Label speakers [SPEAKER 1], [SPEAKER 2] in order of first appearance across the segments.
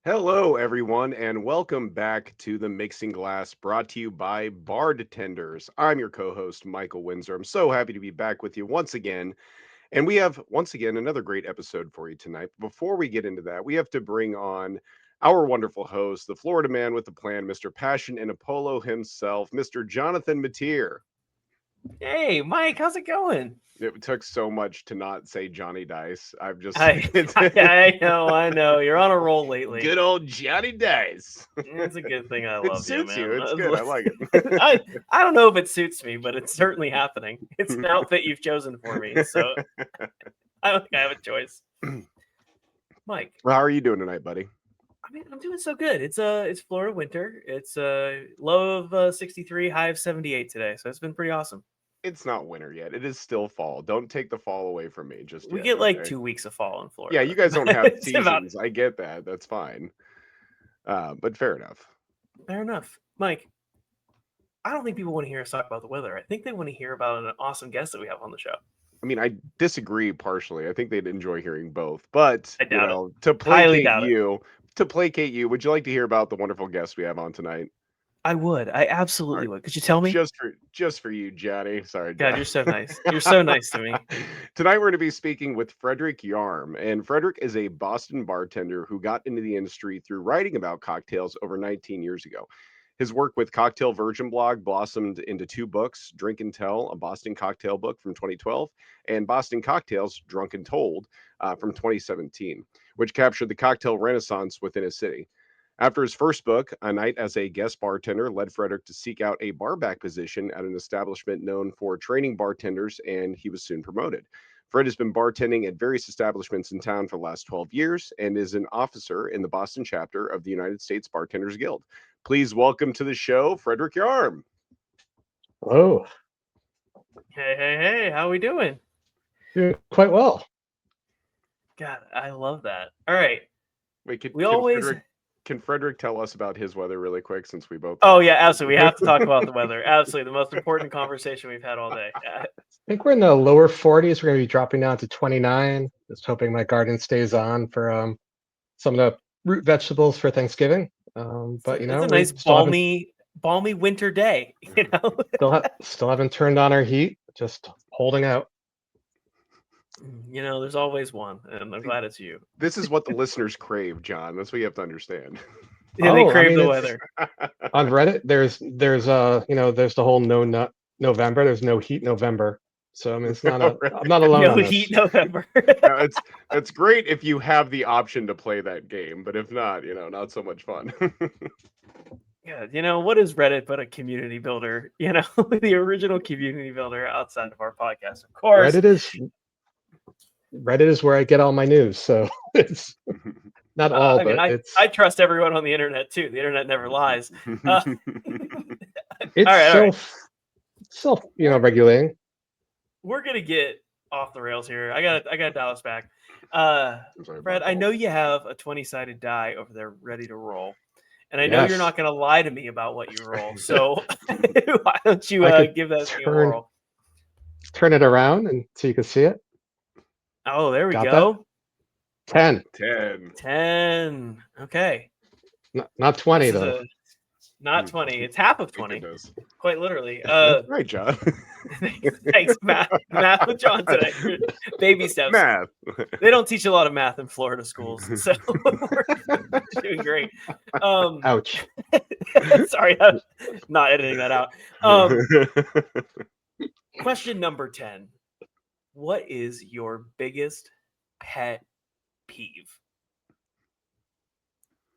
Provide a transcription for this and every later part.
[SPEAKER 1] Hello, everyone, and welcome back to the Mixing Glass brought to you by Bardtenders. I'm your co host, Michael Windsor. I'm so happy to be back with you once again. And we have, once again, another great episode for you tonight. Before we get into that, we have to bring on our wonderful host, the Florida man with the plan, Mr. Passion in a Polo himself, Mr. Jonathan Mateer.
[SPEAKER 2] Hey, Mike, how's it going?
[SPEAKER 1] It took so much to not say Johnny Dice. I've just
[SPEAKER 2] I know. You're on a roll lately.
[SPEAKER 1] Good old Johnny Dice.
[SPEAKER 2] It's a good thing I
[SPEAKER 1] It
[SPEAKER 2] love you,
[SPEAKER 1] suits
[SPEAKER 2] man.
[SPEAKER 1] you. It's good. I like it.
[SPEAKER 2] I don't know if it suits me, but it's certainly happening. It's an outfit you've chosen for me, so I don't think I have a choice. Mike,
[SPEAKER 1] Well, how are you doing tonight, buddy?
[SPEAKER 2] I'm doing so good. It's Florida winter. It's low of 63, high of 78 today, so it's been pretty awesome.
[SPEAKER 1] It's not winter yet. It is still fall. Don't take the fall away from me just
[SPEAKER 2] We
[SPEAKER 1] yet.
[SPEAKER 2] get like
[SPEAKER 1] Okay?
[SPEAKER 2] 2 weeks of fall in Florida.
[SPEAKER 1] Yeah, you guys don't have
[SPEAKER 2] It's about-
[SPEAKER 1] seasons. I get that. That's fine. But fair enough.
[SPEAKER 2] Fair enough. Mike, I don't think people want to hear us talk about the weather. I think they want to hear about an awesome guest that we have on the show.
[SPEAKER 1] I mean, I disagree partially. I think they'd enjoy hearing both. But
[SPEAKER 2] I doubt it.
[SPEAKER 1] to
[SPEAKER 2] Highly
[SPEAKER 1] placate
[SPEAKER 2] doubt it.
[SPEAKER 1] you, would you like to hear about the wonderful guest we have on tonight?
[SPEAKER 2] I would. I absolutely would. Could you tell me?
[SPEAKER 1] Just for you, Johnny. Sorry,
[SPEAKER 2] God,
[SPEAKER 1] John.
[SPEAKER 2] you're so nice. You're so nice to me.
[SPEAKER 1] Tonight we're going to be speaking with Frederick Yarm, and Frederick is a Boston bartender who got into the industry through writing about cocktails over 19 years ago. His work with CocktailVirgin blog blossomed into two books, Drink and Tell, a Boston cocktail book from 2012, and Boston Cocktails, Drunk and Told, from 2017, which captured the cocktail renaissance within a city. After his first book, A Night as a Guest Bartender led Frederick to seek out a barback position at an establishment known for training bartenders, and he was soon promoted. Fred has been bartending at various establishments in town for the last 12 years and is an officer in the Boston chapter of the United States Bartenders Guild. Please welcome to the show, Frederick Yarm.
[SPEAKER 3] Hello.
[SPEAKER 2] Hey, how we doing?
[SPEAKER 3] Doing quite well.
[SPEAKER 2] God, I love that. All right.
[SPEAKER 1] Wait, can Frederick tell us about his weather really quick since we both...
[SPEAKER 2] Oh, yeah, absolutely. We have to talk about the weather. Absolutely. The most important conversation we've had all day.
[SPEAKER 3] I think we're in the lower 40s. We're going to be dropping down to 29. Just hoping my garden stays on for some of the root vegetables for Thanksgiving. But, you know,
[SPEAKER 2] it's a nice balmy winter day. You know,
[SPEAKER 3] still haven't turned on our heat. Just holding out.
[SPEAKER 2] You know, there's always one, and I'm glad it's you.
[SPEAKER 1] This is what the listeners crave, John. That's what you have to understand.
[SPEAKER 2] Yeah, they crave the weather.
[SPEAKER 3] On Reddit, there's the whole no nut November. There's no heat November. So I mean, it's not I'm not alone.
[SPEAKER 2] No heat November.
[SPEAKER 1] It's great if you have the option to play that game, but if not, not so much fun.
[SPEAKER 2] Yeah, you know, what is Reddit but a community builder? You know, the original community builder outside of our podcast, of course.
[SPEAKER 3] Reddit is where I get all my news, so it's not all, but
[SPEAKER 2] I trust everyone on the internet too. The internet never lies.
[SPEAKER 3] It's self-regulating.
[SPEAKER 2] We're gonna get off the rails here. I gotta dial us back. Fred, I know you have a 20-sided die over there ready to roll. And I know you're not going to lie to me about what you roll. So why don't you give that a roll?
[SPEAKER 3] Turn it around and so you can see it.
[SPEAKER 2] Oh, there we go.
[SPEAKER 3] That?
[SPEAKER 2] 10. Okay.
[SPEAKER 3] Not 20, though.
[SPEAKER 2] Not 20. It's half of 20. Quite literally.
[SPEAKER 1] Right, John.
[SPEAKER 2] Thanks, math with John today. Baby steps.
[SPEAKER 1] Math.
[SPEAKER 2] They don't teach a lot of math in Florida schools, so we're doing great.
[SPEAKER 3] Ouch.
[SPEAKER 2] Sorry, I'm not editing that out. Question number 10. What is your biggest pet peeve?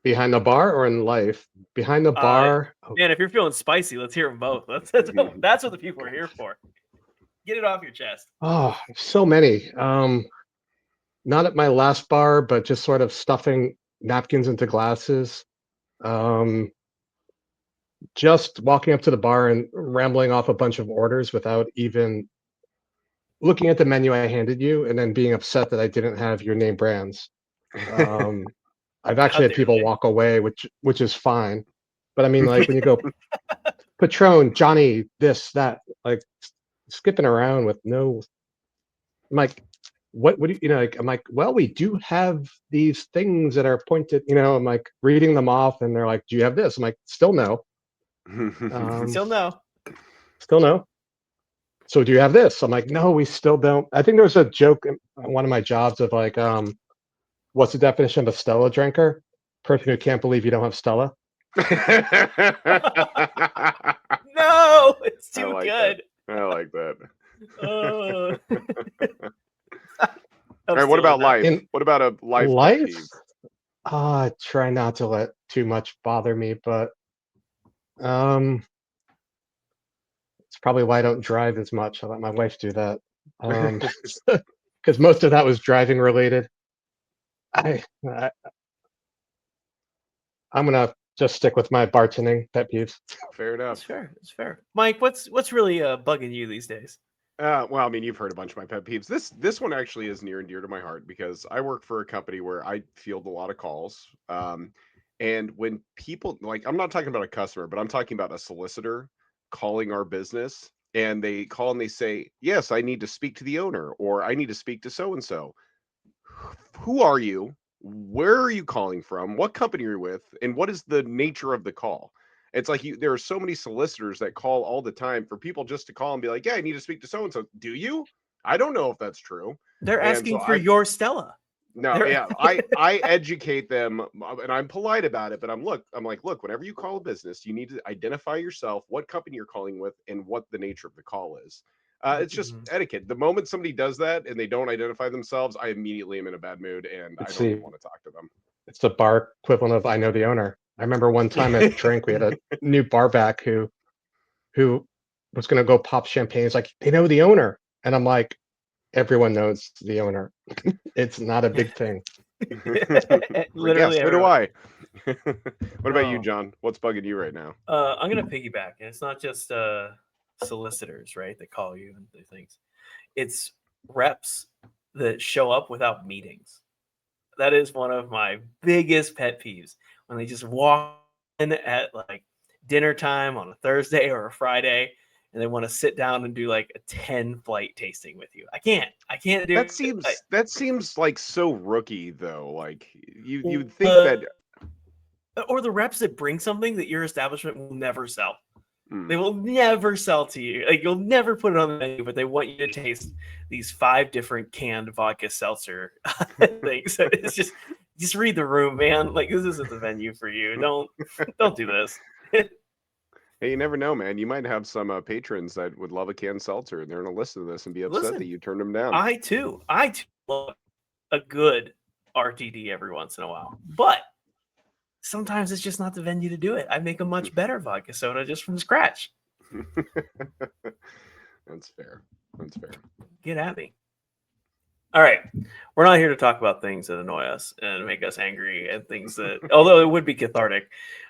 [SPEAKER 3] Behind the bar or in life? Behind the bar.
[SPEAKER 2] Man, if you're feeling spicy, let's hear them both. That's what the people are here for. Get it off your chest.
[SPEAKER 3] Oh, so many. Not at my last bar, but just sort of stuffing napkins into glasses. Just walking up to the bar and rambling off a bunch of orders without even looking at the menu I handed you, and then being upset that I didn't have your name brands. I've actually had people walk away, which is fine. But I mean, like when you go Patron, Johnny, this, that, like skipping around with no, like what do you know, like, I'm like, well, we do have these things that are pointed, I'm like reading them off, and they're like, do you have this? I'm like, still no.
[SPEAKER 2] Still no.
[SPEAKER 3] Still no. So do you have this? I'm like, no, we still don't. I think there was a joke on one of my jobs of like, what's the definition of a Stella drinker? Person who can't believe you don't have Stella.
[SPEAKER 2] No, it's too
[SPEAKER 1] like
[SPEAKER 2] good.
[SPEAKER 1] I like that.
[SPEAKER 2] All
[SPEAKER 1] right, what about life? What about a life?
[SPEAKER 3] Life? I try not to let too much bother me, but it's probably why I don't drive as much. I let my wife do that. Because most of that was driving related. I'm gonna just stick with my bartending pet peeves.
[SPEAKER 1] Fair enough.
[SPEAKER 2] That's fair. That's fair. Mike, what's really bugging you these days?
[SPEAKER 1] Well, I mean, you've heard a bunch of my pet peeves. This one actually is near and dear to my heart because I work for a company where I field a lot of calls. And when people like, I'm not talking about a customer, but I'm talking about a solicitor calling our business, and they call and they say, "Yes, I need to speak to the owner," or "I need to speak to so and so." Who are you? Where are you calling from? What company are you with? And what is the nature of the call? It's like there are so many solicitors that call all the time for people just to call and be like, "Yeah, I need to speak to so and so." Do you? I don't know if that's true.
[SPEAKER 2] They're
[SPEAKER 1] And
[SPEAKER 2] asking
[SPEAKER 1] so
[SPEAKER 2] for your Stella.
[SPEAKER 1] No, yeah, I educate them, and I'm polite about it, but I'm like, look, whenever you call a business, you need to identify yourself, what company you're calling with, and what the nature of the call is. It's just etiquette. The moment somebody does that and they don't identify themselves, I immediately am in a bad mood, and I don't even want to talk to them.
[SPEAKER 3] It's the bar equivalent of I know the owner. I remember one time at Drink, we had a new barback who was going to go pop champagne. He's like, they know the owner. And I'm like, everyone knows the owner. It's not a big thing.
[SPEAKER 2] Literally,
[SPEAKER 1] yeah, so do I. What about you,
[SPEAKER 2] Oh.
[SPEAKER 1] John? What's bugging you right now?
[SPEAKER 2] I'm gonna piggyback, and it's not just solicitors, right, that call you and do things. It's reps that show up without meetings. That is one of my biggest pet peeves, when they just walk in at like dinner time on a Thursday or a Friday, and they want to sit down and do like a 10 flight tasting with you. I can't do
[SPEAKER 1] that seems like so rookie though. Like you'd think that,
[SPEAKER 2] or the reps that bring something that your establishment will never sell. They will never sell to you. Like, you'll never put it on the menu, but they want you to taste these 5 different canned vodka seltzer things. So it's just read the room, man. Like, this isn't the venue for you. Don't do this.
[SPEAKER 1] Hey, you never know, man. You might have some patrons that would love a canned seltzer, and they're going to listen to this and be upset that you turned them down.
[SPEAKER 2] I too love a good RTD every once in a while, but sometimes it's just not the venue to do it. I make a much better vodka soda just from scratch.
[SPEAKER 1] That's fair. That's fair.
[SPEAKER 2] Get at me. All right. We're not here to talk about things that annoy us and make us angry and things that, although it would be cathartic,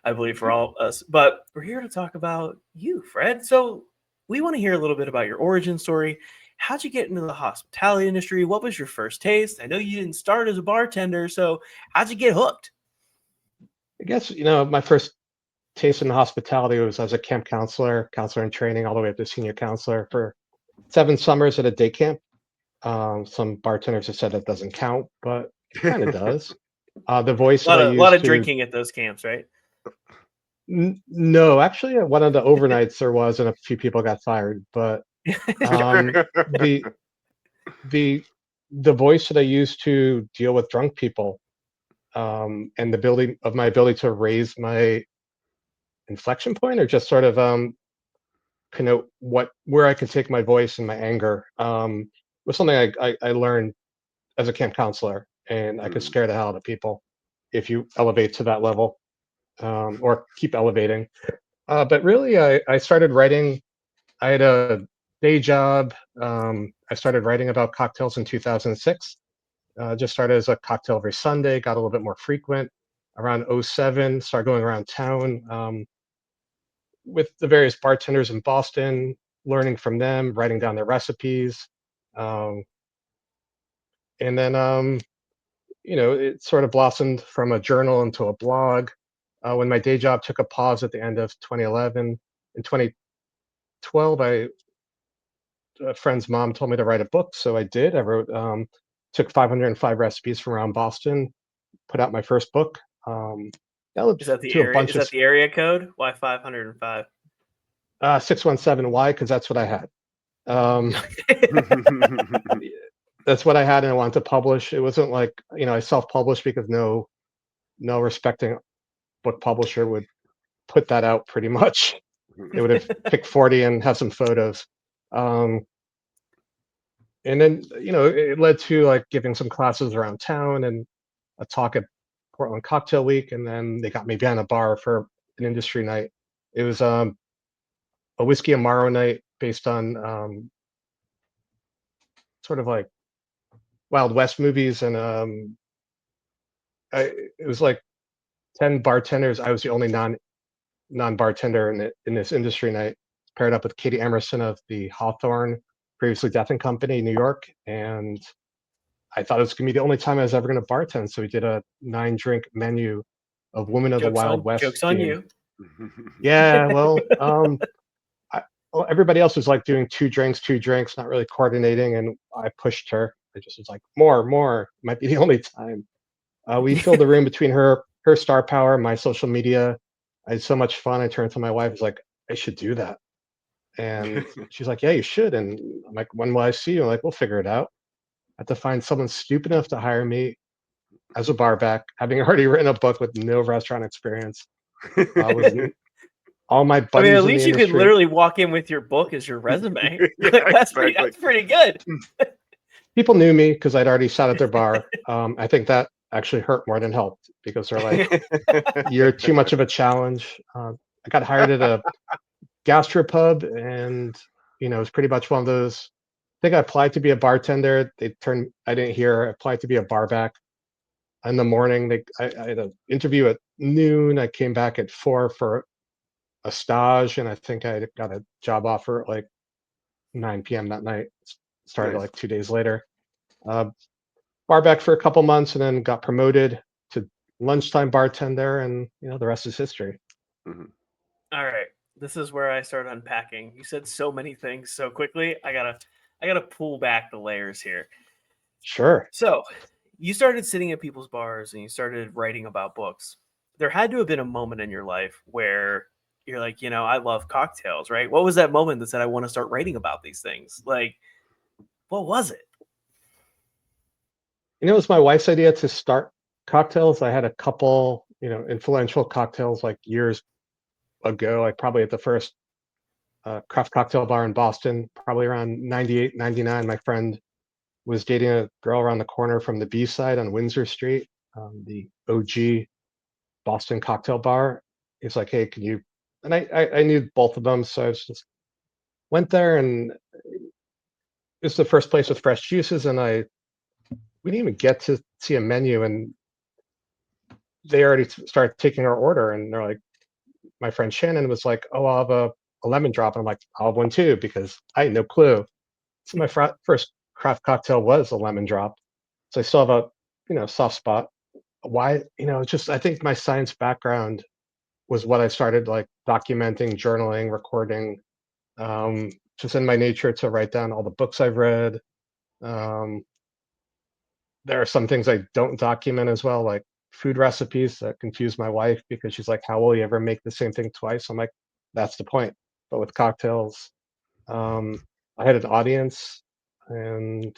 [SPEAKER 2] I believe, for all of us, but we're here to talk about you, Fred. So we want to hear a little bit about your origin story. How'd you get into the hospitality industry? What was your first taste? I know you didn't start as a bartender, so how'd you get hooked?
[SPEAKER 3] I guess, my first taste in hospitality was as a camp counselor in training, all the way up to senior counselor for 7 summers at a day camp. Some bartenders have said that doesn't count, but it kind of does. The voice that I used
[SPEAKER 2] A lot of drinking at those camps, right?
[SPEAKER 3] No, actually, at one of the overnights there was, and a few people got fired. But the voice that I used to deal with drunk people, and my ability to raise my inflection point, or just sort of connote where I could take my voice and my anger, was something I learned as a camp counselor, and I could scare the hell out of people if you elevate to that level, or keep elevating. But really, I started writing. I had a day job. I started writing about cocktails in 2006. Just started as a cocktail every Sunday, got a little bit more frequent. Around '07, started going around town, with the various bartenders in Boston, learning from them, writing down their recipes. Um, and then, it sort of blossomed from a journal into a blog. When my day job took a pause at the end of 2011, in 2012, a friend's mom told me to write a book, so I did. I wrote took 505 recipes from around Boston, put out my first book.
[SPEAKER 2] Is that the area? Is that the area code? Why 505?
[SPEAKER 3] 617. Why? Because that's what I had. That's what I had, and I wanted to publish. It wasn't like, I self-published because no respecting book publisher would put that out pretty much. They would have picked 40 and have some photos. And then, it led to like giving some classes around town and a talk at Portland Cocktail Week. And then they got me behind a bar for an industry night. It was a whiskey amaro night based on sort of like Wild West movies. And it was like 10 bartenders. I was the only non-bartender in this industry night, paired up with Katie Emerson of the Hawthorne, previously Death and Company, New York. And I thought it was going to be the only time I was ever going to bartend. So we did a 9-drink menu of Women of the Wild West.
[SPEAKER 2] Jokes on you.
[SPEAKER 3] Yeah, well, everybody else was like doing 2 drinks, not really coordinating. And I pushed her. I just was like, more. Might be the only time. We filled the room between her star power, my social media. I had so much fun. I turned to my wife. I was like, I should do that. And she's like, yeah, you should. And I'm like, when will I see you? I'm like, we'll figure it out. I had to find someone stupid enough to hire me as a barback, having already written a book with no restaurant experience. All my buddies.
[SPEAKER 2] At least you could literally walk in with your book as your resume. That's pretty good.
[SPEAKER 3] People knew me because I'd already sat at their bar. I think that actually hurt more than helped because they're like, you're too much of a challenge. I got hired at a gastropub, and it was pretty much one of those. I think I applied to be a bartender. I didn't hear. I applied to be a barback. In the morning, I had an interview at noon. I came back at 4 for a stage, and I think I got a job offer at like 9 p.m. that night. Started
[SPEAKER 1] Nice.
[SPEAKER 3] like 2 days later. Barback for a couple months, and then got promoted to lunchtime bartender, and the rest is history.
[SPEAKER 2] Mm-hmm. All right, this is where I start unpacking. You said so many things so quickly. I gotta pull back the layers here.
[SPEAKER 3] Sure.
[SPEAKER 2] So, you started sitting at people's bars and you started writing about books. There had to have been a moment in your life where you're like, I love cocktails, right? What was that moment that said, I want to start writing about these things? Like, what was it?
[SPEAKER 3] It was my wife's idea to start cocktails. I had a couple, influential cocktails like years ago, like probably at the first craft cocktail bar in Boston, probably around 98, 99. My friend was dating a girl around the corner from the B side on Windsor Street, the OG Boston cocktail bar. He's like, hey, can you? And I knew both of them, so I just went there, and it's the first place with fresh juices, and we didn't even get to see a menu, and they already started taking our order, and they're like, my friend Shannon was like, oh, I'll have a lemon drop, and I'm like, I'll have one too, because I had no clue. So my first craft cocktail was a lemon drop. So I still have a soft spot. Why? Just I think my science background was what I started like documenting, journaling, recording. Just in my nature to write down all the books I've read. There are some things I don't document as well, like food recipes that confuse my wife because she's like, how will you ever make the same thing twice? I'm like, that's the point. But with cocktails, I had an audience, and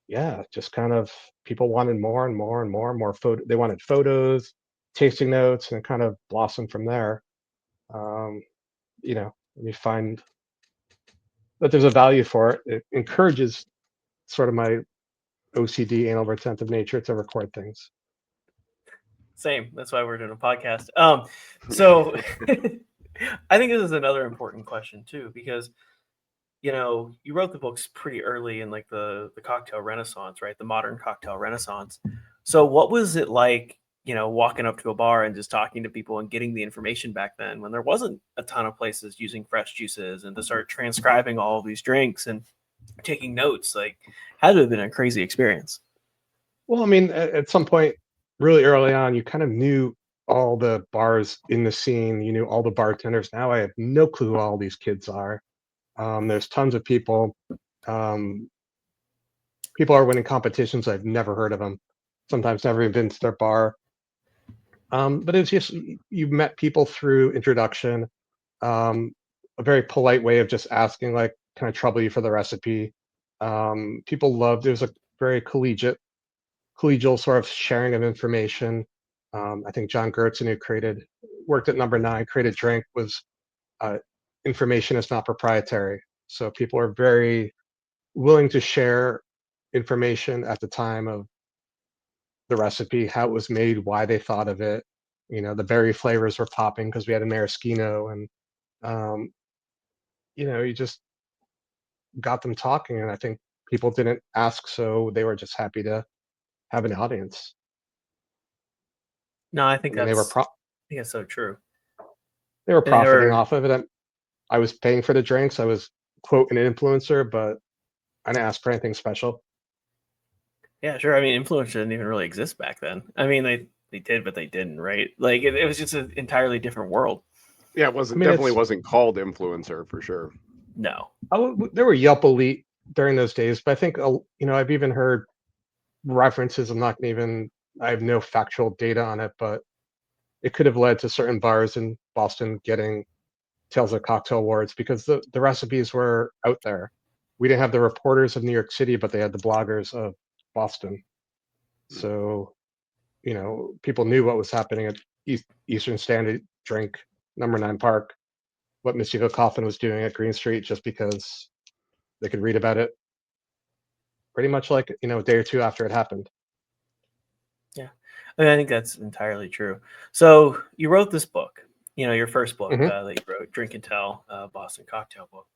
[SPEAKER 3] yeah, just kind of people wanted more and more and more and more photo. They wanted photos, tasting notes, and it kind of blossomed from there. When you find that there's a value for it, it encourages sort of my OCD, anal retentive nature to record things.
[SPEAKER 2] Same. That's why we're doing a podcast. So I think this is another important question too, because you wrote the books pretty early in like the cocktail renaissance, right? The modern cocktail renaissance. So what was it like, walking up to a bar and just talking to people and getting the information back then when there wasn't a ton of places using fresh juices, and to start transcribing all of these drinks and taking notes? Like, had to have been a crazy experience.
[SPEAKER 3] Well, I mean, at some point really early on, you kind of knew all the bars in the scene. You knew all the bartenders. Now I have no clue who all these kids are. There's tons of people. people are winning competitions. I've never heard of them. Sometimes never even been to their bar. But it's just you met people through introduction, a very polite way of just asking, like, "Can I trouble you for the recipe?" People loved. It was a very collegial sort of sharing of information. I think John Gertzen, who worked at Number 9, created Drink, was uh, information is not proprietary. So people are very willing to share information at the time of the recipe, how it was made, why they thought of it. The berry flavors were popping because we had a maraschino, and um, you just got them talking. And I think people didn't ask, so they were just happy to have an audience.
[SPEAKER 2] No, I think
[SPEAKER 3] I mean,
[SPEAKER 2] I think that's so true.
[SPEAKER 3] they were
[SPEAKER 2] And
[SPEAKER 3] profiting off of it. I was paying for the drinks. I was, quote, an influencer, but I didn't ask for anything special.
[SPEAKER 2] Yeah, sure. I mean, influencers didn't even really exist back then. I mean, they did, but they didn't, right? Like it was just an entirely different world.
[SPEAKER 1] Yeah, definitely wasn't called influencer for sure.
[SPEAKER 2] No.
[SPEAKER 3] There were Yelp Elite during those days, but I think I've even heard references. I have no factual data on it, but it could have led to certain bars in Boston getting Tales of Cocktail Awards because the recipes were out there. We didn't have the reporters of New York City, but they had the bloggers of Boston. So, people knew what was happening at Eastern Standard Drink, Number 9 Park, what Missy Coffin was doing at Green Street, just because they could read about it pretty much like, a day or two after it happened.
[SPEAKER 2] Yeah. I mean, I think that's entirely true. So you wrote this book, your first book
[SPEAKER 3] Mhm.
[SPEAKER 2] that you wrote, Drink and Tell, Boston Cocktail Book.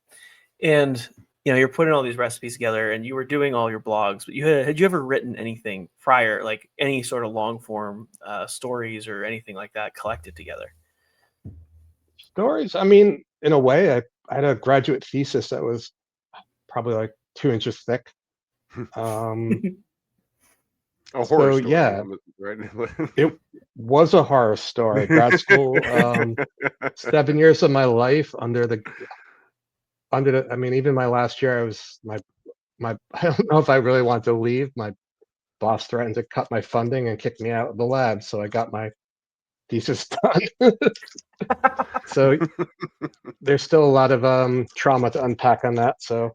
[SPEAKER 2] And, you're putting all these recipes together and you were doing all your blogs, but had you ever written anything prior, like any sort of long form stories or anything like that collected together?
[SPEAKER 3] Stories, I mean, in a way, I had a graduate thesis that was probably like 2 inches thick. Um,
[SPEAKER 1] A horror
[SPEAKER 3] so
[SPEAKER 1] story,
[SPEAKER 3] yeah,
[SPEAKER 1] right?
[SPEAKER 3] it was a horror story. Grad school, 7 years of my life I mean, even my last year, I was my I don't know if I really wanted to leave. My boss threatened to cut my funding and kick me out of the lab, so I got my thesis done. So there's still a lot of trauma to unpack on that. So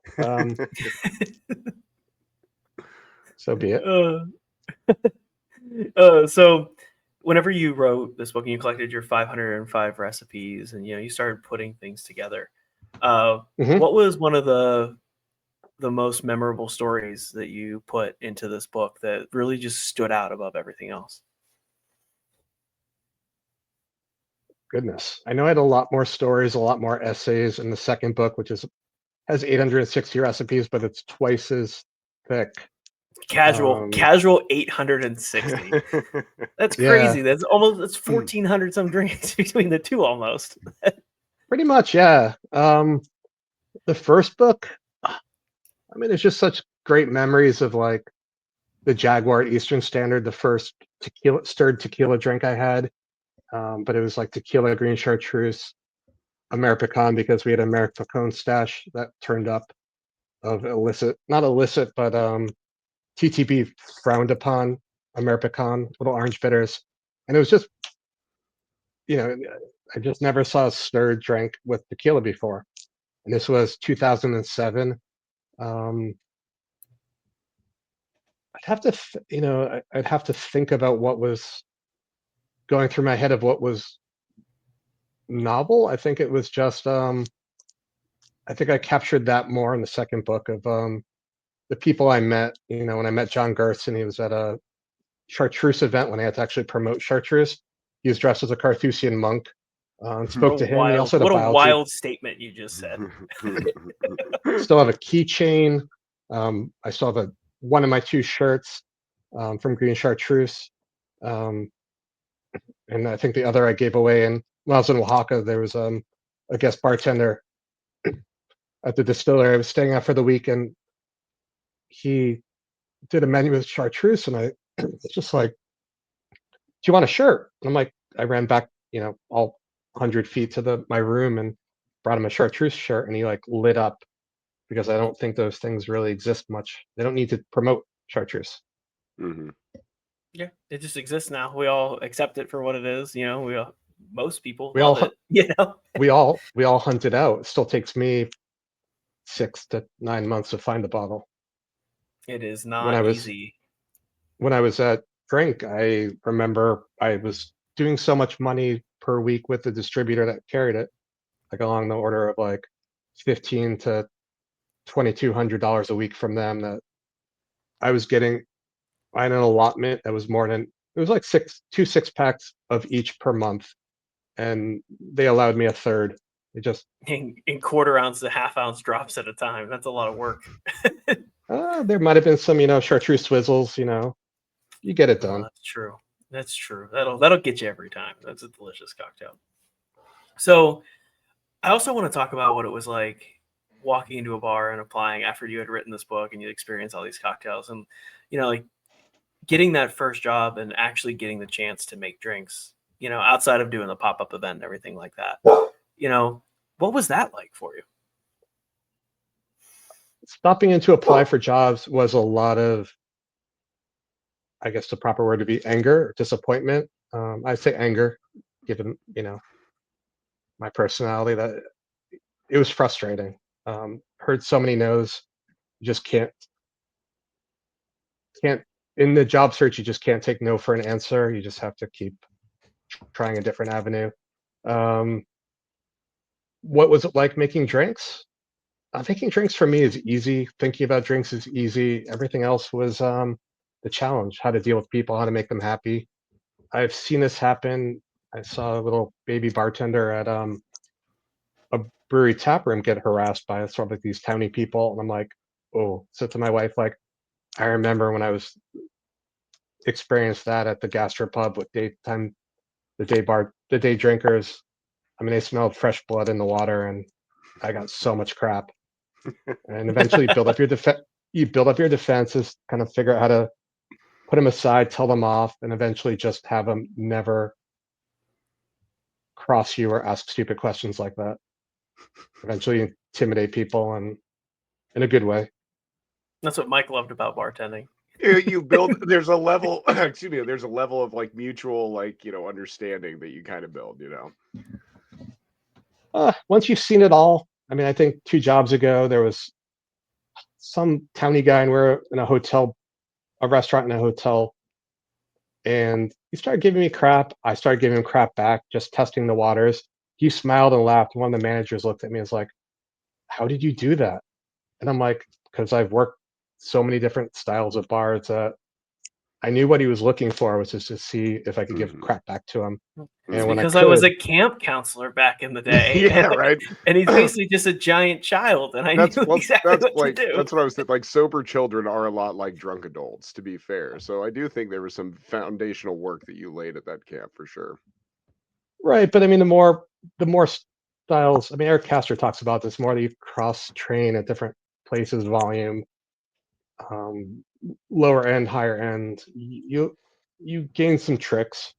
[SPEAKER 3] so be it.
[SPEAKER 2] Uh, so whenever you wrote this book and you collected your 505 recipes and you started putting things together,
[SPEAKER 3] Mhm.
[SPEAKER 2] what was one of the most memorable stories that you put into this book that really just stood out above everything else?
[SPEAKER 3] Goodness, I know I had a lot more stories, a lot more essays in the second book, which has 860 recipes, but it's twice as thick.
[SPEAKER 2] Casual 860. That's
[SPEAKER 3] Yeah,
[SPEAKER 2] crazy. That's 1,400 some drinks between the two almost.
[SPEAKER 3] pretty much. Yeah. The first book, I mean, it's just such great memories of like the Jaguar at Eastern Standard, the first stirred tequila drink I had. But it was like tequila, green chartreuse, Ameripicon, because we had an Ameripicon stash that turned up of not illicit, but TTB frowned upon Ameripicon, little orange bitters. And it was just, you know, I just never saw a stirred drink with tequila before. And this was 2007. Um, I'd have to think about what was going through my head of what was novel. I think it was just, I think I captured that more in the second book of the people I met. When I met John Gertzen, he was at a chartreuse event when I had to actually promote chartreuse. He was dressed as a Carthusian monk. Spoke to him. He also had a
[SPEAKER 2] What a
[SPEAKER 3] biology.
[SPEAKER 2] wild statement you just said.
[SPEAKER 3] Still have a keychain. I still have one of my two shirts from Green Chartreuse. Um, and I think the other I gave away. And when I was in Oaxaca, there was a guest bartender at the distillery. I was staying out for the week, and he did a menu with chartreuse, and I was just like, "Do you want a shirt?" And I'm like, I ran back, all 100 feet to my room and brought him a chartreuse shirt, and he like lit up. because I don't think those things really exist much. They don't need to promote chartreuse.
[SPEAKER 1] Mm-hmm.
[SPEAKER 2] Yeah, it just exists now. We all accept it for what it is. Most people
[SPEAKER 3] We
[SPEAKER 2] love
[SPEAKER 3] all
[SPEAKER 2] it.
[SPEAKER 3] we all hunt it out. It still takes me 6 to 9 months to find the bottle.
[SPEAKER 2] It is
[SPEAKER 3] When
[SPEAKER 2] not
[SPEAKER 3] I was
[SPEAKER 2] easy.
[SPEAKER 3] at Drink, I remember I was doing so much money per week with the distributor that carried it, like along the order of like $1,500 to $2,200 a week from them, that I was getting an allotment that was more than, it was like 2 6-packs of each per month, and they allowed me a third. It just
[SPEAKER 2] In quarter ounce to half ounce drops at a time. That's a lot of work.
[SPEAKER 3] there might have been some, chartreuse swizzles, you get it
[SPEAKER 2] Oh,
[SPEAKER 3] done.
[SPEAKER 2] that's true. That's true. That'll get you every time. That's a delicious cocktail. So I also want to talk about what it was like walking into a bar and applying after you had written this book and you experienced all these cocktails, and like getting that first job and actually getting the chance to make drinks, outside of doing the pop-up event and everything like that. What was that like for you?
[SPEAKER 3] Stopping in to apply for jobs was a lot of, I guess the proper word would be anger, disappointment. I say anger, given my personality, that it was frustrating. Heard so many no's. You just can't in the job search. You just can't take no for an answer. You just have to keep trying a different avenue. What was it like making drinks? Making drinks for me is easy. Thinking about drinks is easy. Everything else was the challenge: how to deal with people, how to make them happy. I've seen this happen. I saw a little baby bartender at a brewery tap room get harassed by sort of like these towny people, and I'm like, oh. So to my wife, like, I remember when I was experienced that at the gastropub with the day drinkers. I mean, they smelled fresh blood in the water, and I got so much crap. And eventually, you build up your defenses, kind of figure out how to put them aside, tell them off, and eventually just have them never cross you or ask stupid questions like that. Eventually, intimidate people, and in a good way.
[SPEAKER 2] That's what Mike loved about bartending.
[SPEAKER 1] You build, there's a level, excuse me, there's a level of like mutual, like, understanding that you kind of build,
[SPEAKER 3] Once you've seen it all, I mean, I think 2 jobs ago there was some towny guy, and we're in a restaurant in a hotel, and he started giving me crap. I started giving him crap back, just testing the waters. He smiled and laughed. One of the managers looked at me and was like, "How did you do that?" And I'm like, "Because I've worked so many different styles of bars that I knew what he was looking for was just to see if I could give
[SPEAKER 1] know.
[SPEAKER 3] crap back to him."
[SPEAKER 2] It's
[SPEAKER 3] And when I
[SPEAKER 2] because I was
[SPEAKER 3] could,
[SPEAKER 2] a camp counselor back in the day.
[SPEAKER 1] Yeah, right.
[SPEAKER 2] And he's basically just a giant child, and I knew exactly what to do.
[SPEAKER 1] That's what I was thinking. Like, sober children are a lot like drunk adults, to be fair. So I do think there was some foundational work that you laid at that camp for sure.
[SPEAKER 3] right, but I mean, the more styles. I mean, Eric Castor talks about this more. That you cross train at different places, volume, um, lower end, higher end. You gain some tricks.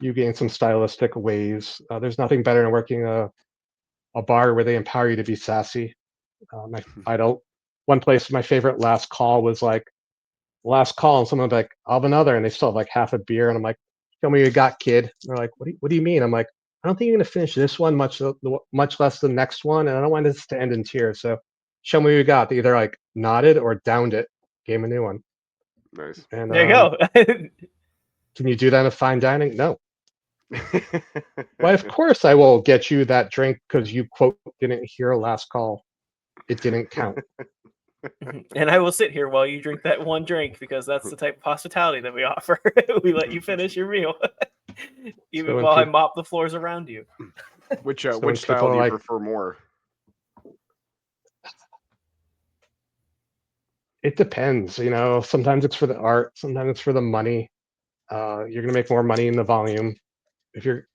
[SPEAKER 3] You gain some stylistic ways. There's nothing better than working a bar where they empower you to be sassy. My idol, one place, my favorite last call was like last call, and someone was like, "I'll have another," and they still have like half a beer, and I'm like, "Show me what you got, kid." And they're like, what do you mean?" I'm like, "I don't think you're gonna finish this one, much less the next one, and I don't want this to end in tears. So, show me what you got." They either like nodded or downed it, gave 'em a new one.
[SPEAKER 1] Nice.
[SPEAKER 3] And
[SPEAKER 2] There you go.
[SPEAKER 3] can you do that in fine dining? No. Why, of course I will get you that drink because you quote didn't hear last call. It didn't count.
[SPEAKER 2] And I will sit here while you drink that one drink, because that's the type of hospitality that we offer. We let you finish your meal, even while I mop the floors around you.
[SPEAKER 1] Which
[SPEAKER 3] when
[SPEAKER 1] style
[SPEAKER 3] people
[SPEAKER 1] do
[SPEAKER 3] are
[SPEAKER 1] you
[SPEAKER 3] like,
[SPEAKER 1] prefer more?
[SPEAKER 3] it depends, sometimes it's for the art, sometimes it's for the money. You're gonna make more money in the volume. If you're,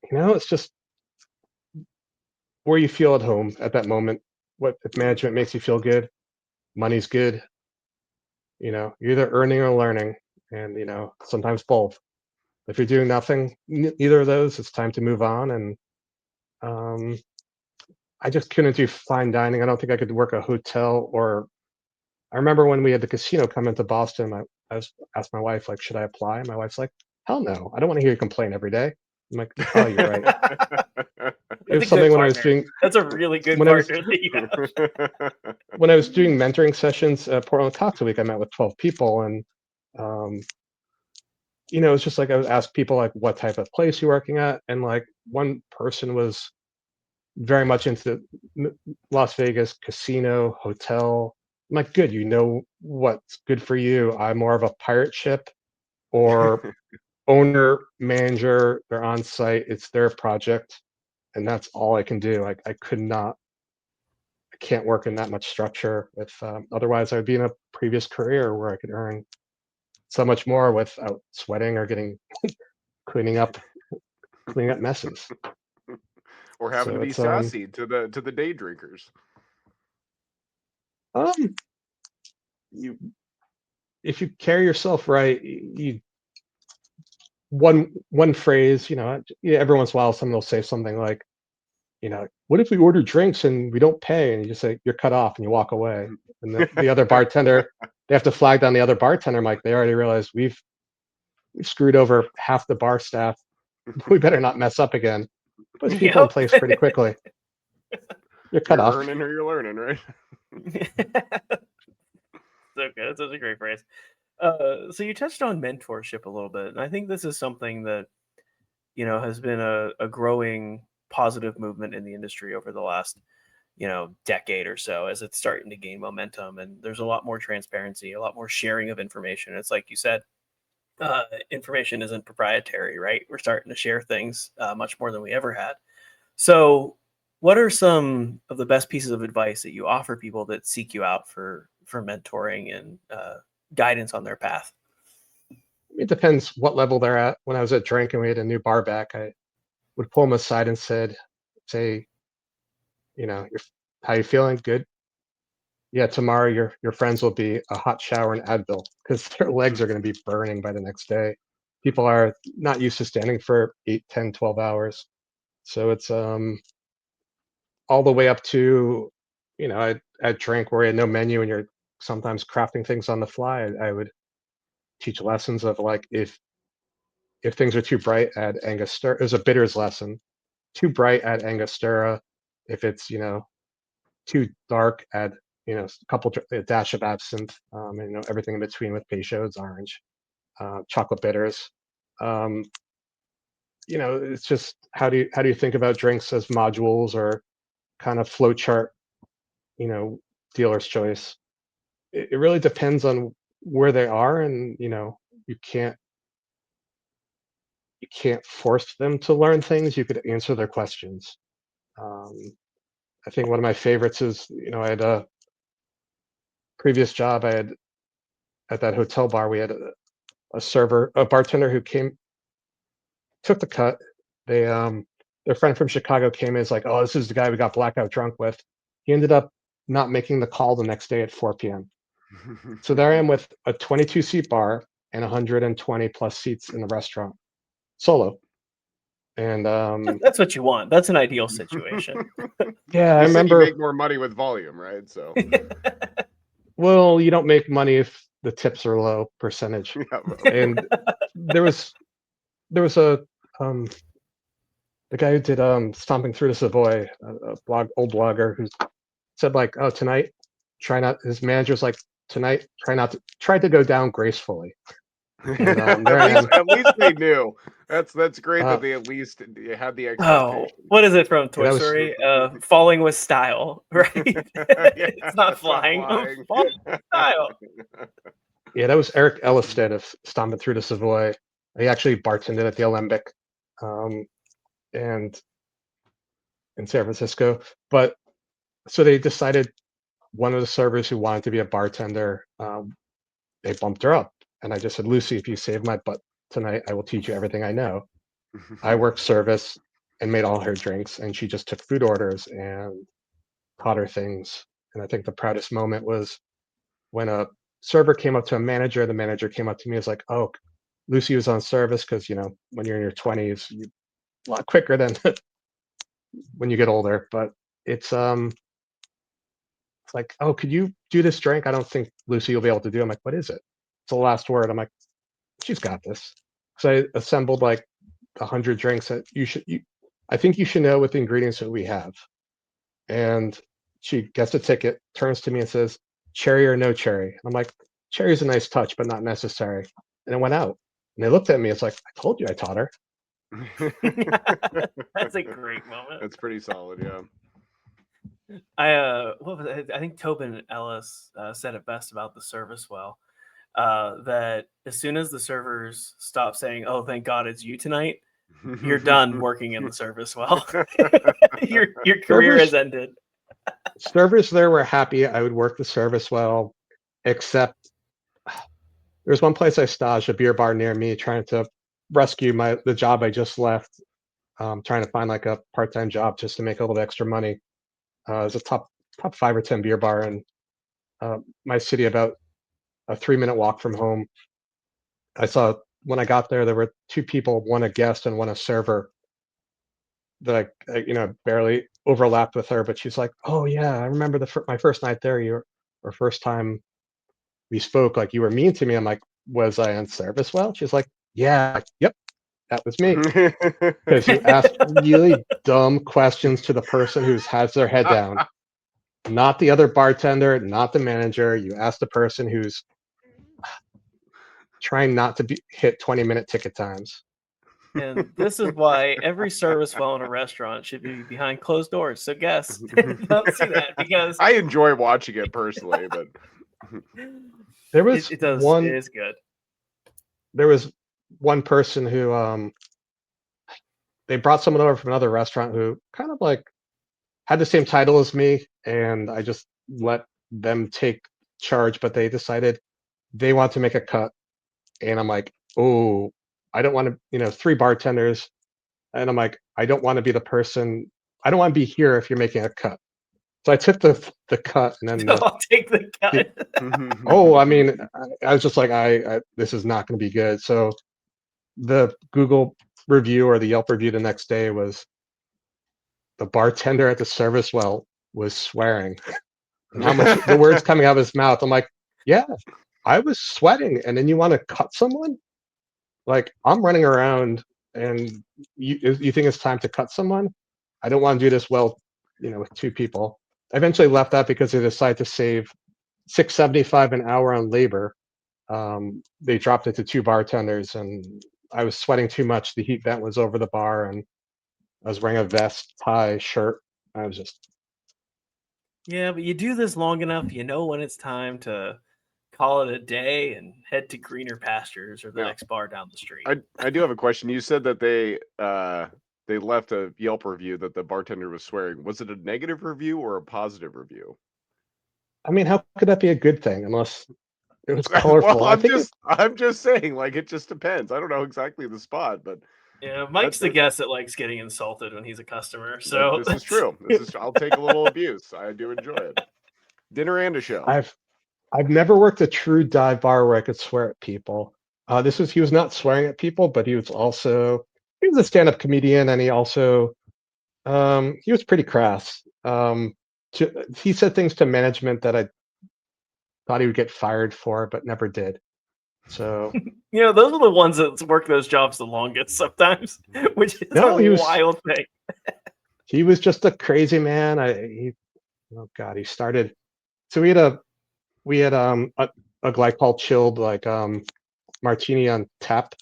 [SPEAKER 3] it's just where you feel at home at that moment. What if management makes you feel good, money's good, you're either earning or learning, and sometimes both. If you're doing nothing, neither of those, it's time to move on. And I just couldn't do fine dining. I don't think I could work a hotel. Or I remember when we had the casino come into Boston, I asked my wife, like, should I apply? And my wife's like, hell no. I don't want to hear you complain every day. I'm like, oh, you're right. It was something when I was doing.
[SPEAKER 2] That's a really good partner that you have.
[SPEAKER 3] When I was doing mentoring sessions at Portland Cocktail Week, I met with 12 people, and it's just like I would ask people like, what type of place you're working at, and like one person was very much into Las Vegas casino hotel. I'm like, good, what's good for you. I'm more of a pirate ship or owner manager. They're on site. It's their project, and that's all I can do. Like I can't work in that much structure. If otherwise, I would be in a previous career where I could earn so much more without sweating or getting cleaning up messes.
[SPEAKER 1] Or having to be sassy to the day drinkers.
[SPEAKER 3] If you carry yourself right, one phrase, every once in a while someone will say something like, what if we order drinks and we don't pay? And you just say, you're cut off, and you walk away. And the other bartender, they have to flag down the other bartender, Mike. They already realize we've screwed over half the bar staff. We better not mess up again. Puts people in place pretty quickly. You're cut off.
[SPEAKER 1] You're earning or you're learning, right?
[SPEAKER 2] Okay, that's such a great phrase. So you touched on mentorship a little bit, and I think this is something that has been a growing positive movement in the industry over the last decade or so, as it's starting to gain momentum, and there's a lot more transparency, a lot more sharing of information. It's like you said, information isn't proprietary, right? We're starting to share things much more than we ever had. So what are some of the best pieces of advice that you offer people that seek you out for mentoring and guidance on their path?
[SPEAKER 3] It depends what level they're at. When I was at Drink and we had a new barback, I would pull them aside and say, how you feeling? Good. Yeah, tomorrow your friends will be a hot shower and Advil because their legs are going to be burning by the next day. People are not used to standing for 8, 10, 12 hours. So it's all the way up to, at Drink where we had no menu and you're sometimes crafting things on the fly. I would teach lessons of like, if things are too bright, add Angostura. There's a bitters lesson. Too bright, add Angostura. If it's too dark, add a dash of absinthe, and everything in between with Peychaud's, orange, chocolate bitters. It's just how do you think about drinks as modules or kind of flow chart? Dealer's choice. It really depends on where they are, and you can't force them to learn things. You could answer their questions. I think one of my favorites is, I had a previous job I had at that hotel bar. We had a bartender who took the cut. Their friend from Chicago came in. It's like, oh, this is the guy we got blackout drunk with. He ended up not making the call the next day at 4 p.m. So there I am with a 22-seat bar and 120 plus seats in the restaurant, solo. And
[SPEAKER 2] that's what you want. That's an ideal situation.
[SPEAKER 3] Yeah, I remember.
[SPEAKER 1] You make more money with volume, right? So,
[SPEAKER 3] well, you don't make money if the tips are low percentage. Yeah, and there was a the guy who did Stomping Through the Savoy, old blogger, who said like, oh, tonight, his manager's like, tonight, try to go down gracefully. And,
[SPEAKER 1] at least they knew. That's great that they at least had the expectation.
[SPEAKER 2] Oh, what is it from Toy Story? Falling with style, right? It's not flying. Falling with style.
[SPEAKER 3] Yeah, that was Eric Ellisted of Stomping Through the Savoy. He actually bartended at the Alembic, and in San Francisco. But so they decided one of the servers who wanted to be a bartender, they bumped her up. And I just said, Lucy, if you save my butt tonight, I will teach you everything I know. I worked service and made all her drinks, and she just took food orders and taught her things. And I think the proudest moment was when a server came up to a manager. The manager came up to me and was like, oh, Lucy was on service because, when you're in your 20s, you're a lot quicker than when you get older. But it's like, oh, could you do this drink? I don't think Lucy will be able to do it. I'm like, what is it? It's the last word. I'm like, she's got this. So I assembled like 100 drinks that I think you should know with the ingredients that we have. And she gets a ticket, turns to me and says, cherry or no cherry? I'm like, cherry's a nice touch, but not necessary. And it went out. And they looked at me. It's like, I told you I taught her.
[SPEAKER 2] That's a great moment.
[SPEAKER 1] That's pretty solid, yeah.
[SPEAKER 2] I think Tobin Ellis said it best about the service well. That as soon as the servers stop saying, "Oh, thank God it's you tonight," you're done working in the service well. your career has ended.
[SPEAKER 3] Servers there were happy I would work the service well, except there's one place I staged, a beer bar near me, trying to rescue the job I just left, trying to find like a part-time job just to make a little extra money. It's a top 5 or 10 beer bar in my city, about a 3-minute walk from home. I saw when I got there were 2 people, one a guest and one a server, that I barely overlapped with her, but she's like, "Oh yeah, I remember my first night there. Or first time we spoke, like you were mean to me." I'm like, "Was I on service well?" She's like, "Yeah." Like, yep, that was me. Because you asked really dumb questions to the person who has their head down, not the other bartender, not the manager. You asked the person who's trying not to hit 20-minute ticket times.
[SPEAKER 2] And this is why every service well in a restaurant should be behind closed doors. So guests don't see that, because
[SPEAKER 1] I enjoy watching it personally, but
[SPEAKER 3] there was
[SPEAKER 2] it is good.
[SPEAKER 3] There was one person who they brought someone over from another restaurant who kind of like had the same title as me, and I just let them take charge, but they decided they want to make a cut. And I'm like, oh, I don't want to, 3 bartenders. And I'm like, I don't want to be the person. I don't want to be here if you're making a cut. So I took the cut, and then
[SPEAKER 2] I'll take the cut.
[SPEAKER 3] I mean, I was just like, this is not going to be good. So the Google review or the Yelp review the next day was, the bartender at the service well was swearing, and how much the words coming out of his mouth. I'm like, yeah, I was sweating, and then you want to cut someone? Like, I'm running around, and you think it's time to cut someone? I don't want to do this well, with 2 people. I eventually left that because they decided to save $6.75 an hour on labor. They dropped it to 2 bartenders, and I was sweating too much. The heat vent was over the bar, and I was wearing a vest, tie, shirt. I was just...
[SPEAKER 2] Yeah, but you do this long enough, you know when it's time to call it a day and head to greener pastures or the next bar down the street.
[SPEAKER 1] I do have a question. You said that they left a Yelp review that the bartender was swearing. Was it a negative review or a positive review?
[SPEAKER 3] I mean, how could that be a good thing unless it was colorful?
[SPEAKER 1] Well, I'm just saying, like, it just depends. I don't know exactly the spot, but
[SPEAKER 2] yeah, Mike's the guest that likes getting insulted when he's a customer. So
[SPEAKER 1] this is true. I'll take a little abuse. I do enjoy it. Dinner and a show.
[SPEAKER 3] I've never worked a true dive bar where I could swear at people. He was not swearing at people, but he was a stand-up comedian, and he also he was pretty crass. He said things to management that I thought he would get fired for, but never did. So
[SPEAKER 2] those are the ones that work those jobs the longest sometimes, which is a wild thing.
[SPEAKER 3] He was just a crazy man. He started. So we had a glycol chilled like martini on tap.